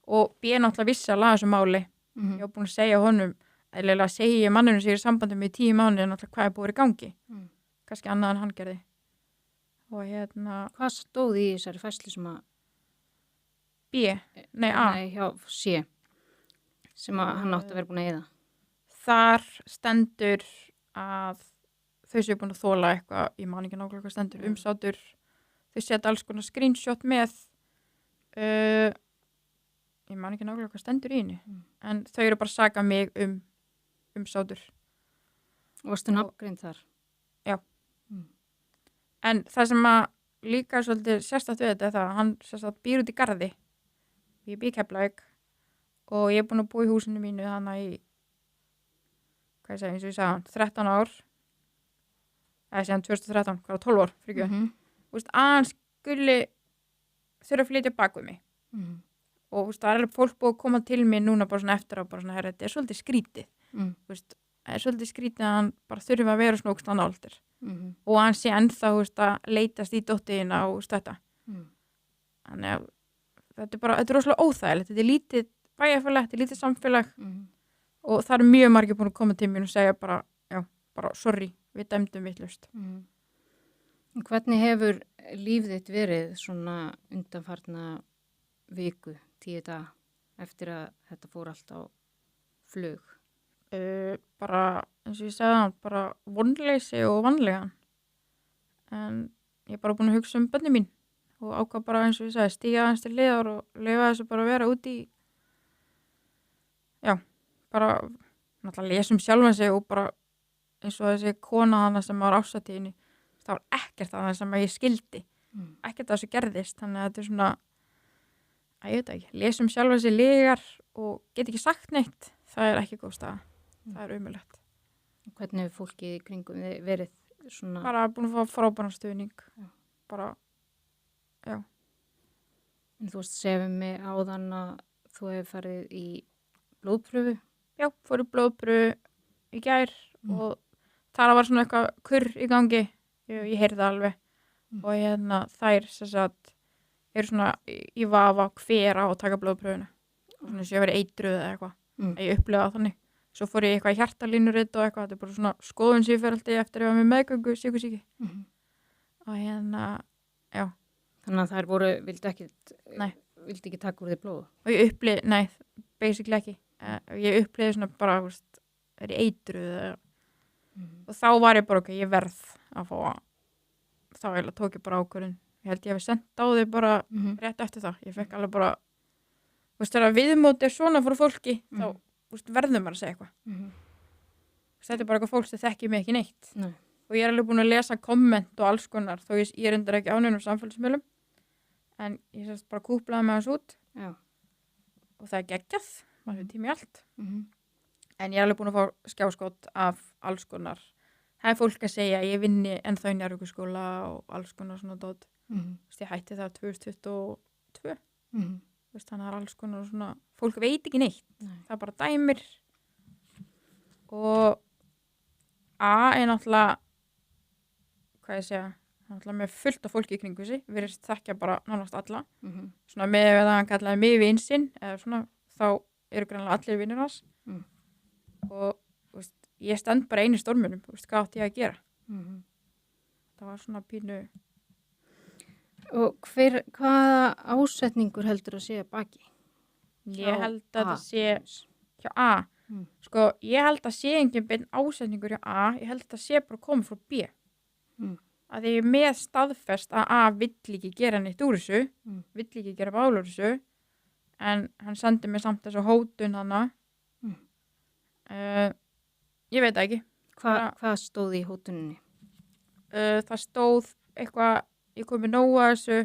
[SPEAKER 2] Og B náttúrulega vissi að laga þessu máli. Ég var búin að segja honum, eða segja manninu sér í sambandi með 10 mánuði náttúrulega hvað er búið í gangi. Kannski annað en hann gerði. Og
[SPEAKER 1] Hvað stóð í þessari færslu sem að
[SPEAKER 2] B? Nei, A.
[SPEAKER 1] Nei, hjá C. Sem að hann átti að vera búin að eða.
[SPEAKER 2] Þar stendur að þau séu búin að þóla eitthvað, ég man ekki nákvæmlega hvað stendur, umsátur. Þau setja alls konar screenshot með ég man ekki nákvæmlega hvað stendur í henni, en þau eru bara að saka mig umsátur.
[SPEAKER 1] Varstu nafngreind þar?
[SPEAKER 2] Já. En það sem að líka svolítið sérstætt við þetta er það að hann sérstætt býr út í garði. Ég bý í Keflavík og ég er búin að búa í húsinu mínu þannig í, hvað ég segi, eins og ég sagði, 13 ár. Eða síðan 2013, hvað var 12 ár, fyrir ekki. Þú veist, að hann skuli þurfa að flytja bak við mig. Og það er alveg fólk búið að koma til mig núna bara svona eftir á, bara svona, herra, þetta er svolítið skrítið. Þú veist, það er svolítið skrítið að hann bara þurfa að vera svona ókslega náldir. Og hann sé ennþá, þú veist, að leitast í dóttiðina og þetta. Þannig að þetta er bara, þetta er rosalega óþægilegt. Þetta er lítið bæjarfélag, þetta er lítið samfélag og það er mjög margir búin að koma til mér og segja bara, já, bara sorry, við dæmdum vitlaust.
[SPEAKER 1] Hvernig hefur líf þitt verið svona undanfarna viku, 10 daga, eftir að þetta fór allt á flug?
[SPEAKER 2] Bara, eins og ég segði bara vonleysi og vanlegan. En ég er bara búin að hugsa börnin mín og ákvað bara, eins og ég sagði, stíga aðeins til hliðar og lifa þessu bara að vera út í, já, bara, náttúrulega lesa sjálfan sig og bara, eins og þessi kona hana sem var ásatíðinni, það var ekkert að það sem ég skildi, ekkert að þessu gerðist, þannig að þetta er svona, að ég veit ekki, lesa sjálfan sig lygar og get ekki sagt neitt, það er ekki góð staða, það er umulegt.
[SPEAKER 1] Hvernig hefur fólkið í kringum þig verið svona?
[SPEAKER 2] Bara búin að fá frábæran stuðning, bara, já.
[SPEAKER 1] En þú segir mig áðan að þú hefur farið í blóðpröfu?
[SPEAKER 2] Já, fór í blóðpröfu í gær og þar var svona eitthvað kurr í gangi, ég heyrði það alveg og hérna þær sem sagt eru svona í vafa hver á að taka blóðpröfuna og svona sem ég verið eitruð eða eitthvað, ég upplifaði þannig. Svo fór ég eitthvað í hjartalínurit og eitthvað, þetta er bara svona skoðun sem ég fer alltaf eftir að ég var með meðgöngu sykursýki og hérna, já.
[SPEAKER 1] Þannig að þær voru, vildi ekki taka úr þig blóð?
[SPEAKER 2] Og ég upplifði, nei, basically ekki. Ég upplifði svona bara, er ég eitruð og þá var ég bara, ok, ég verð að fá, þá eiginlega tók ég bara ákvörðun. Ég held ég hefði sendt á þig bara rétt eftir það. Ég fekk alveg bara, þegar viðmót er svona fyrir fólki, þá verður maður að segja eitthvað. Þetta er bara eitthvað fólk sem þekkir mig ekki neitt.
[SPEAKER 1] Nei.
[SPEAKER 2] Og ég er alveg búin að lesa komment og alls konar, þó ég er endur ekki ánægður samfélagsmiðlum. En ég sérst bara kúplaði með hans út. Já. Og það er geggjað, maður hefur tími allt. En ég er alveg búin að fá skjáskot af alls konar. Það er fólk að segja að ég vinni ennþá í Njarðvíkurskóla og alls konar svona dót. Ég hætti það 2022. Þannig að það er alls konar svona, fólk veit ekki neitt. Það er bara dæmir. Og er náttúrulega, hvað ég segja, náttúrulega með fullt af fólki í kringu sig, virðist þekkja bara nánast alla. Svona með að hann kallaði mig vin sinn, eða svona, þá eru greinlega allir vinir hans. Og ég stend bara einu í stormunum, hvað átti ég að gera? Það var svona pínu.
[SPEAKER 1] Og hvaða ásetningur heldur að sé baki?
[SPEAKER 2] Ég held að það sé hjá A. Sko, ég held að sé engin beinn ásetningur hjá A, ég held að það sé bara komið frá B. Að ég er með staðfest að A vill ekki gera neitt úr þessu, vill ekki gera mál úr þessu, en hann sendi mér samt þessu hótun hana. Ég veit ekki.
[SPEAKER 1] Hvað stóð í hótuninni?
[SPEAKER 2] Það stóð eitthvað, ég kom með nóga þessu,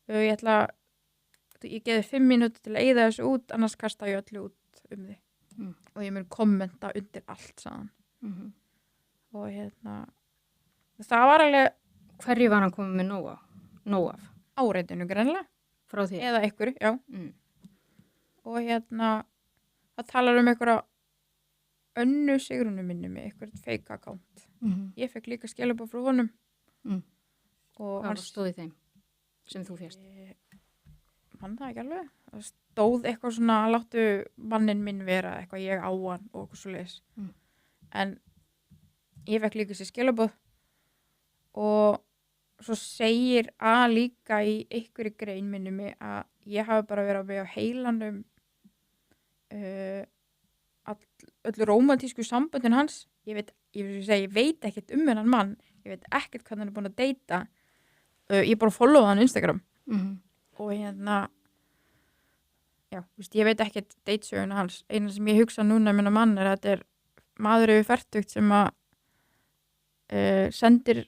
[SPEAKER 2] ég geði 5 mínútur til að eyða þessu út, annars kasta ég öllu út þig. Og ég mun kommenta undir allt, sagðan. Og hérna, það var alveg.
[SPEAKER 1] Hverju var hann komið með nóg af?
[SPEAKER 2] Áreitinu greinlega.
[SPEAKER 1] Frá því?
[SPEAKER 2] Eða einhverju, já. Og hérna, það talar einhverja Önnu Sigrúnu minni með einhvern fake account. Ég fekk líka skilaboð frá honum. Og
[SPEAKER 1] hvað stóð í þeim sem þú férst?
[SPEAKER 2] Man það ekki alveg. Það stóð eitthvað svona, láttu mannin minn vera eitthvað ég á hann og eitthvað svo leiðis. En ég fekk líka sér skilaboð og svo segir að líka í einhverju grein minni mig að ég hafi bara verið að vera á heilanum öllu rómantísku samböndin hans. Ég veit ekkert hennan mann, ég veit ekkert hvað hann er búin að deyta. Ég bara followa hann á Instagram og hérna já, ég veit ekkert deitsöguna hans. Eina sem ég hugsa núna minna mann er að þetta er maður yfir fertugt sem að sendir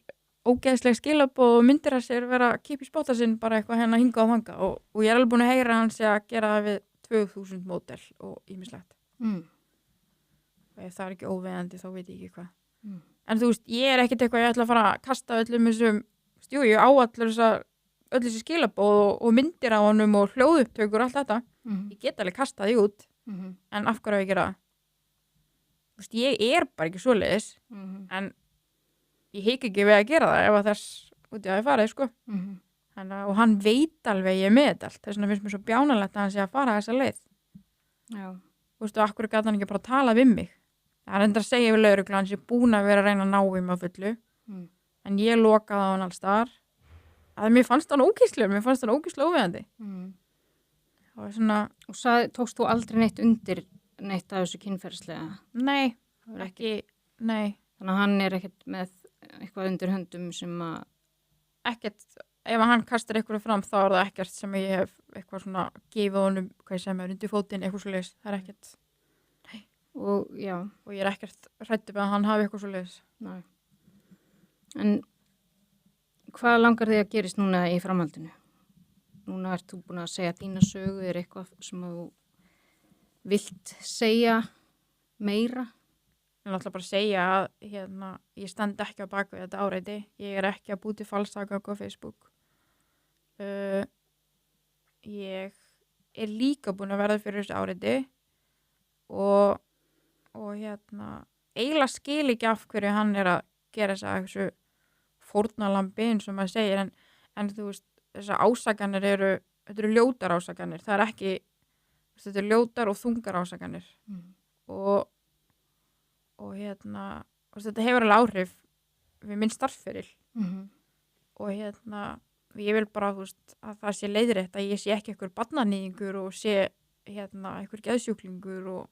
[SPEAKER 2] ógeðsleg skilaboð og myndir að sér vera að kipa í spotta sinn bara eitthvað hérna hinga og þanga og ég er alveg búin að heyra hans að gera það við 2000 módel og ýmislegt. Og ef það er ekki óveðandi þá veit ég ekki hvað. En þú veist, ég er ekkert eitthvað ég ætla að fara að kasta öllum þessum, ég á öll þessi skilaboð og myndir á honum og hljóðupptökur og allt þetta. Ég get alveg kasta því út, en af hverju að ég gera það? Þú veist, ég er bara ekki svoleiðis, en ég hik ekki við að gera það ef að þess út í að ég farið, sko. Og hann veit alveg ég er með þetta allt. Þess vegna finnst mér svo bjánalegt að hann sé að fara þessa leið.
[SPEAKER 1] Já.
[SPEAKER 2] Þú veist, og af hverju gat hann ekki bara tala við mig? hann endur að segja við lögreglu hann sé búin að vera að reyna að ná í mig á fullu en ég lokaði á hann alls staðar að mér fannst hann ógeðslega óviðandi það var svona
[SPEAKER 1] Og tókst þú aldrei neitt undir neitt af þessu kynferðislega?
[SPEAKER 2] nei,
[SPEAKER 1] ekki.
[SPEAKER 2] Nei.
[SPEAKER 1] Þannig að hann ekkert með eitthvað undir höndum sem að...
[SPEAKER 2] Ekkert, ef hann kastar eitthvað fram þá það ekkert sem ég hef eitthvað svona gefið honum, hvað ég segja undir fótinn, eitthvað svo leiðis, það ekkert. Nei.
[SPEAKER 1] Og já.
[SPEAKER 2] Og ég ekkert hræddur með að hann hafi eitthvað svo leiðis.
[SPEAKER 1] Nei. En hvað langar þig að gerist núna í framhaldinu? Núna ert þú búin að segja þína sögu, eitthvað sem þú vilt segja meira?
[SPEAKER 2] Ég vil alltaf bara segja að ég stend ekki á baku þetta áreiti. Ég ekki að búti falsagögg á Facebook. Ég líka búin að verða fyrir þessu áreiti og eiginlega skil ekki af hverju hann að gera þessu fórnalambi eins og maður segir en þú veist, þessar ásakanir þetta eru ljótar ásakanir. Það ekki, þetta eru ljótar og þungar ásakanir og þetta hefur alveg áhrif við minn starfferil og ég vil bara að það sé leiðrétt að ég sé ekki einhver barnanýðingur og sé einhver geðsjúklingur og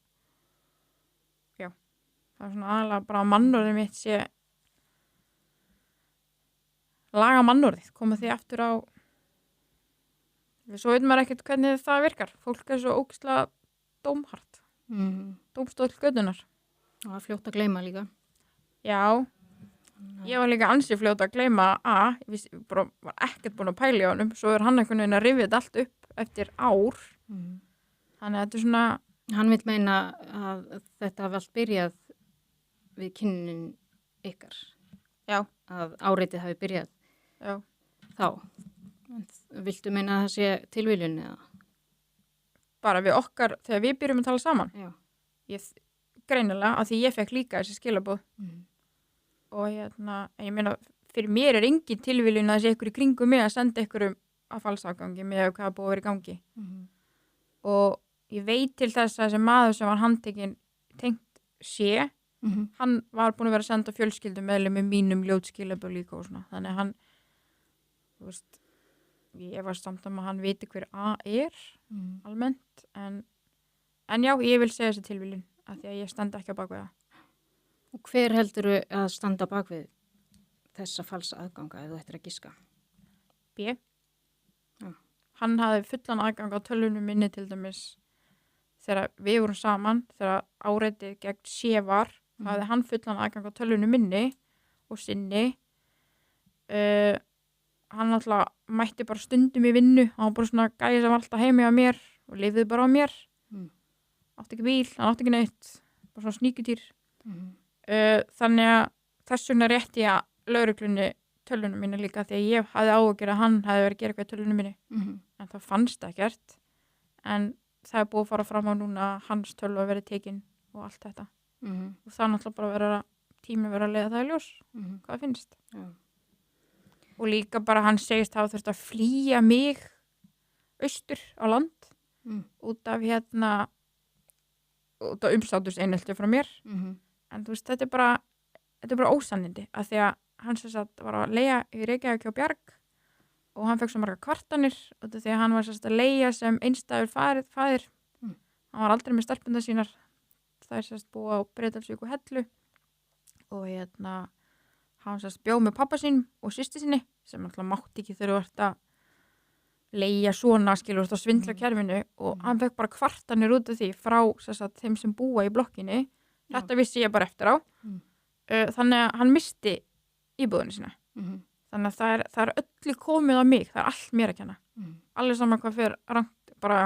[SPEAKER 2] já, það er svona aðalega bara að mannorðið mitt sé laga mannorðið, koma því aftur á svo veit maður ekkert hvernig það virkar fólk svo ógeðslega dómhart dómstóll götunar.
[SPEAKER 1] Það var fljótt að gleyma líka.
[SPEAKER 2] Já, ég var líka ansi fljótt að gleyma ég var ekkert búin að pæla í honum, svo hann einhvern veginn að rifja þetta allt upp eftir ár. Þannig að þetta svona...
[SPEAKER 1] Hann vil meina að þetta hafi allt byrjað við kynnin ykkar.
[SPEAKER 2] Já.
[SPEAKER 1] Að áreitið hafi byrjað.
[SPEAKER 2] Já.
[SPEAKER 1] Þá. Viltu meina að það sé tilviljun eða?
[SPEAKER 2] Bara við okkar, þegar við byrjum að tala saman.
[SPEAKER 1] Já.
[SPEAKER 2] Greinilega, af því ég fekk líka þessi skilabóð og ég meina, fyrir mér engin tilviljun að þessi ykkur í kringum mig að senda ykkur að falsafgangi með hvað búið að vera í gangi og ég veit til þess að þessi maður sem var handtekinn tengt sé hann var búin að vera að senda fjölskyldum meðlum með mínum ljótskilabóð líka og svona, þannig að hann þú veist ég var samt að hann viti hver almennt en já, ég vil segja þessi tilviljun af því að ég stend ekki á bakvið það.
[SPEAKER 1] Og hver heldurðu að standa á bakvið þessa falsa aðganga ef þú ættir að giska?
[SPEAKER 2] B. Já. Hann hafði fullan aðgang á tölvunum minni til dæmis þegar við vorum saman, þegar áreitið gegn sé var, hafði hann fullan aðgang á tölvunum minni og sinni. Hann alltaf mætti bara stundum í vinnu, hann var bara svona gæði sem var alltaf heimi á mér og lifði bara á mér. Átti ekki bíl, hann átti ekki neitt, bara svona sníkutýr. Þannig að þess vegna rétti ég lögreglunni tölvunum mínu líka því að ég hafði áhyggjur að hann hefði verið að gera eitthvað í tölvunum mínu. En það fannst ekkert. En það búið að fara fram á núna að hans tölva verið tekin og allt þetta. Og það náttúrulega bara tíminn verið að leiða það í ljós. Hvað finnst? Já. Og líka bara hann segist hafa þurft að flýja mig austur á land út af út af umsáturseinelti frá mér en þú veist, þetta er bara ósannindi af því að hann sem sagt var að leigja í Reykjavík hjá Bjarg og hann fekk svo marga kvartanir út af því að hann var sérst að leigja sem einstæður faðir hann var aldrei með stelpundar sínar það er sérst búið á Breiðdalsvík og Hellu og hann sérst bjó með pappa sín og systur sinni sem alltaf mátti ekki þegar þú ert að leigja svona skilur að svindla kerfinu og hann fekk bara kvartanir út af því frá sagt, þeim sem búa í blokkinni þetta vissi ég bara eftir á þannig að hann misti íbúðinu sína þannig að það er öllu komið á mig það er allt mér að kenna allir saman hvað fyrir rangt bara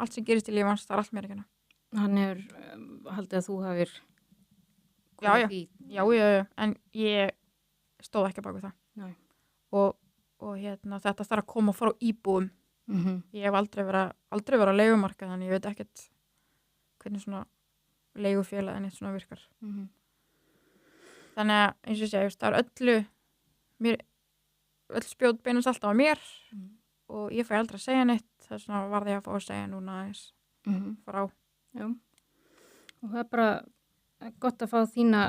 [SPEAKER 2] allt sem gerist í lífi hans það er allt mér að kenna
[SPEAKER 1] Hann haldið að þú hafir
[SPEAKER 2] já, en ég stóð ekki bak við það
[SPEAKER 1] Nei.
[SPEAKER 2] og þetta þarf að koma frá íbúum ég hef aldrei verið á leigumarkað þannig ég veit ekkert hvernig svona leigufélag en eitt svona virkar þannig að eins og ég segi það er öll spjót beinast alltaf á mér og ég fæ aldrei að segja neitt þess vegna varði ég að fá að segja núna aðeins frá
[SPEAKER 1] Já. Og það er bara gott að fá þína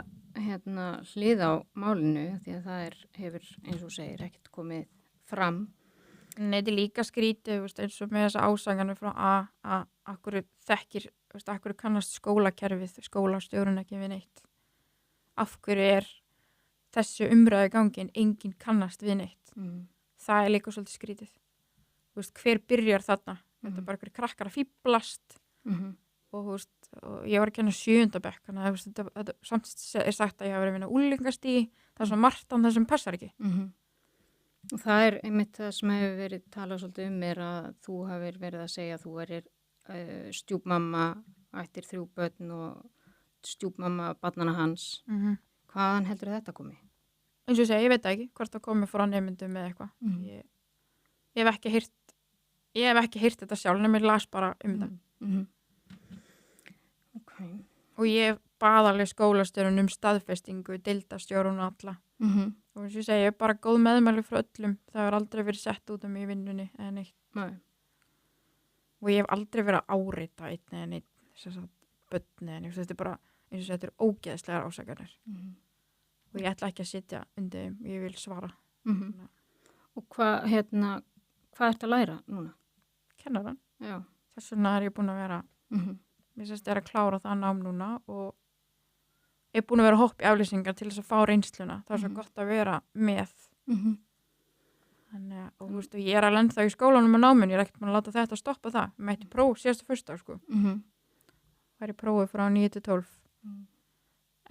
[SPEAKER 1] hlið á málinu því að það hefur, eins og segir, ekkert komið fram.
[SPEAKER 2] Nei, þetta er líka skrítið, eins og með þessa ásaganir frá að akkur þekkir, akkur kannast skólakerfið, skólastjórinn ekki við neitt. Af hverju þessu umræðu gangin enginn kannast við neitt. Það er líka svolítið skrítið. Hver byrjar þarna? Þetta er bara einhverjir krakkar að fíblast og ég var að kenna 7. bekk, þannig að þetta samt er sagt að ég hafa verið að vinna úlingastigi, það er svona margt án það sem passar ekki.
[SPEAKER 1] Og það er einmitt það sem hefur verið talað svolítið að þú hafir verið að segja að þú verir stjúpmamma, ættir 3 börn og stjúpmamma barnanna hans. Hvaðan heldur þetta komið?
[SPEAKER 2] Eins og ég segi, ég veit ekki hvort það komið frá nemyndum eða eitthvað. Ég hef ekki heyrt þetta sjálf, en ég las bara það.
[SPEAKER 1] Okay.
[SPEAKER 2] Og ég bað alveg skólastjórun staðfestingu, deildarstjórun og alla. Og eins og ég segi, ég er bara góð meðmæli frá öllum. Það hefur aldrei verið sett út mig í vinnunni eða neitt.
[SPEAKER 1] Nei.
[SPEAKER 2] Og ég hef aldrei verið að áreita einn eða neitt, þess að börn eða neitt. Þetta er bara, eins og þetta er ógeðslegar ásakanir. Og ég ætla ekki að sitja undir þeim, ég vil svara.
[SPEAKER 1] Og hvað ertu að læra núna?
[SPEAKER 2] Kennaran.
[SPEAKER 1] Já.
[SPEAKER 2] Þess vegna er ég búin að vera, ég er að klára það nám núna og ég er búin að vera að hoppa í aflýsingar til þess að fá reynsluna. Það er svo gott að vera með. Þannig, og ég er alveg ennþá í skólanum og náminn, ég er ekkert búin að láta þetta stoppa það. Ég mætti próf síðasta föstudag, sko. Það prófið frá 9 til 12.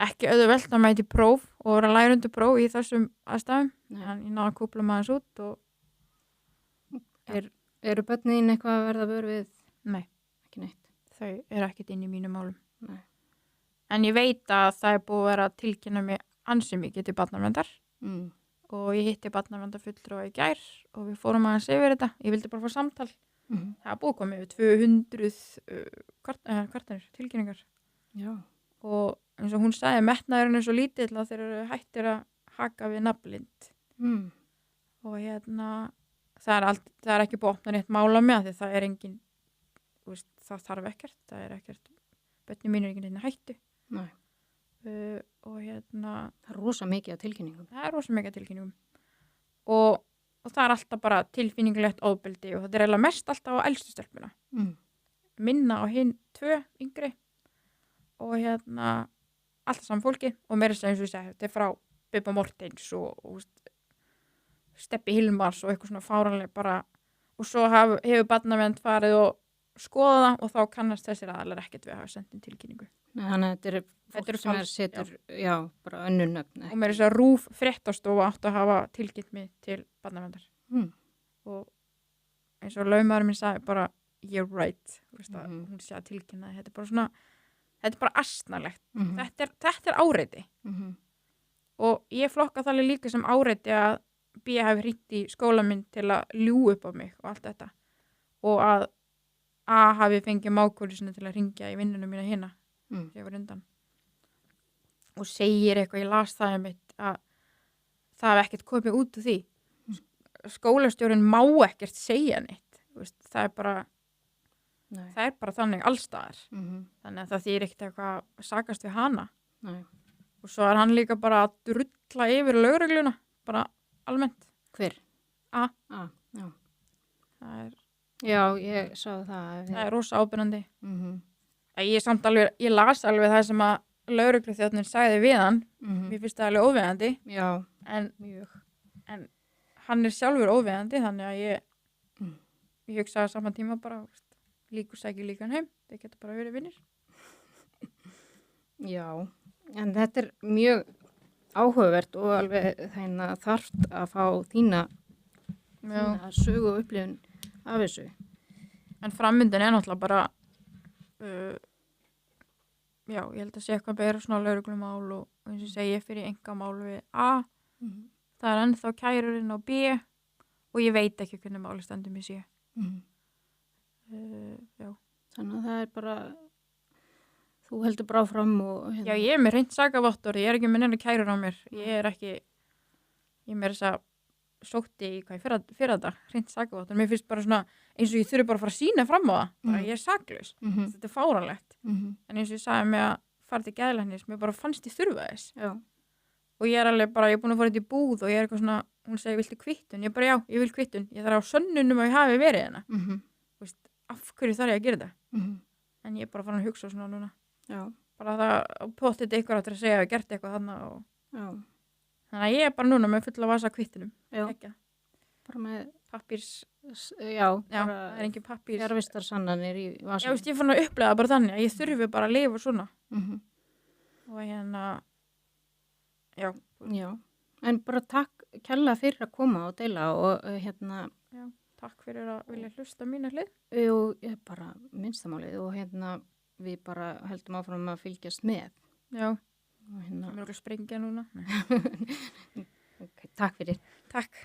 [SPEAKER 2] Ekki auðvelt að mæti próf og vera lærundu próf í þessum aðstæðum. En ég náði að kúpla maður út og...
[SPEAKER 1] Eru börnin eitthvað að verða vör við?
[SPEAKER 2] Nei.
[SPEAKER 1] Ekki neitt.
[SPEAKER 2] Þau eru ekkert inn í mínum málum.
[SPEAKER 1] Nei.
[SPEAKER 2] En ég veit að það er búið að vera að tilkynna mig ansi mikið til barnaverndar. Og ég hitti barnaverndarfulltrúa í gær og við fórum aðeins yfir þetta. Ég vildi bara fá samtal. Það er búið komið yfir 200 kvartanir, tilkynningar.
[SPEAKER 1] Já.
[SPEAKER 2] Og eins og hún sagði, metnaðurinn er svo lítill að þeir eru hættir að haka við nafnlind. Og það er ekki búið að opna neitt mála með því það er engin, það þarf ekkert, það er ekkert, börnin mín er engin hættu.
[SPEAKER 1] Nei.
[SPEAKER 2] Og
[SPEAKER 1] það er rosa mikið af tilkynningum.
[SPEAKER 2] Það er rosa mikið af tilkynningum. Og það er alltaf bara tilfinningulegt ofbeldi og þetta er eiginlega mest alltaf á elstu stelpuna. Minna á hinn 2 yngri og alltaf saman fólki og meira sem eins og ég segi, þetta er frá Bubba Mortens og Steppi Hilmars og eitthvað svona fáranlega bara og svo hefur barnavernd farið og skoða það og þá kannast þessir aðalar ekkert við að hafa sendin tilkynningu.
[SPEAKER 1] Nei, þannig að þetta er fólk sem setur, já, bara önnur nöfn.
[SPEAKER 2] Og mér að RÚV fréttastofa átt að hafa tilkynnt mig til barnaverndar. Og eins og lögmaðurinn minn sagði bara, you're right, hún sé að tilkynna þetta er bara svona, þetta er bara astnalegt. Þetta er áreiti. Og ég flokka það líka sem áreiti að B hafi hringt í skóla minn til að ljú upp á mig og allt þetta og að A hafi fengið mákvölusinu til að ringja í vinnunum mína hérna þegar ég var undan og segir eitthvað, ég las það mitt að það hef ekkert komið út úr því skólastjórinn má ekkert segja neitt það er bara þannig allstaðar þannig að það þýr ekkert eitthvað að sakast við hana. Nei. Og svo er hann líka bara að drulla yfir lögregluna bara almennt.
[SPEAKER 1] Hver?
[SPEAKER 2] A.
[SPEAKER 1] Já.
[SPEAKER 2] Það er...
[SPEAKER 1] Já, ég sá það.
[SPEAKER 2] Það er rosa ábyrjandi. Ég las alveg það sem að lögregluþjónninn sagði við hann. Mér finnst það alveg óviðandi.
[SPEAKER 1] Já,
[SPEAKER 2] mjög. En hann er sjálfur óviðandi, þannig að ég hugsaði saman tíma bara, líkur sækir líkan heim. Það getur bara verið vinnir.
[SPEAKER 1] Já, en þetta er mjög áhugavert og alveg þarft að fá þína sögu og upplifun af þessu.
[SPEAKER 2] En frammyndin er náttúrulega bara já, ég held að sé eitthvað beira svona lögreglumál og eins og segi ég fyrir engamál við A það er ennþá kærurinn á B og ég veit ekki hvernig máli stendur mér sé. Já.
[SPEAKER 1] Þannig að það er bara þú heldur bara áfram og
[SPEAKER 2] Já, ég er með hreint sakavottor, ég er ekki með neina kærur á mér. Ég er með þess að sótti í fyrir þetta, hreint sakavottor. Mér finnst bara svona, eins og ég þurfi bara að fara að sína fram á það. Bara ég er saklaus. Þetta er fáránlegt. En eins og ég sagði mig að fara til geðlæknis, mér bara fannst ég þurfa þess.
[SPEAKER 1] Já.
[SPEAKER 2] Og ég alveg bara, ég búin að fara þetta í búð og ég eitthvað svona, hún segi, viltu kvittun? Ég bara, já, ég vil kvittun. Ég þarf á sönnunum að ég hafi verið hérna. Þú veist, af hverju þarf ég að gera þetta? En ég er bara farin að hugsa svona núna.
[SPEAKER 1] Já.
[SPEAKER 2] Bara það potið ykkur áttur að segja að ég gert eitthvað þarna og...
[SPEAKER 1] Já.
[SPEAKER 2] Þannig að ég er bara núna með fulla vasa kvittunum.
[SPEAKER 1] Já.
[SPEAKER 2] Ekki.
[SPEAKER 1] Bara með
[SPEAKER 2] Pappirs...
[SPEAKER 1] Já,
[SPEAKER 2] Já, það er engin pappírs...
[SPEAKER 1] Fjarvistarsannanir í
[SPEAKER 2] Já,
[SPEAKER 1] vasanum.
[SPEAKER 2] veist, ég fann að upplega bara þannig að ég þurfi bara að lifa svona. Og hérna... Já.
[SPEAKER 1] Já. En bara takk kærlega fyrir að koma og deila og hérna...
[SPEAKER 2] Já, takk fyrir að vilja hlusta mína hlið.
[SPEAKER 1] Og ég bara minnstamálið og hérna við bara heldum áfram að fylgjast með.
[SPEAKER 2] Já.
[SPEAKER 1] Og hérna...
[SPEAKER 2] Mér er okkur sprengja núna.
[SPEAKER 1] Okay, takk fyrir.
[SPEAKER 2] Takk.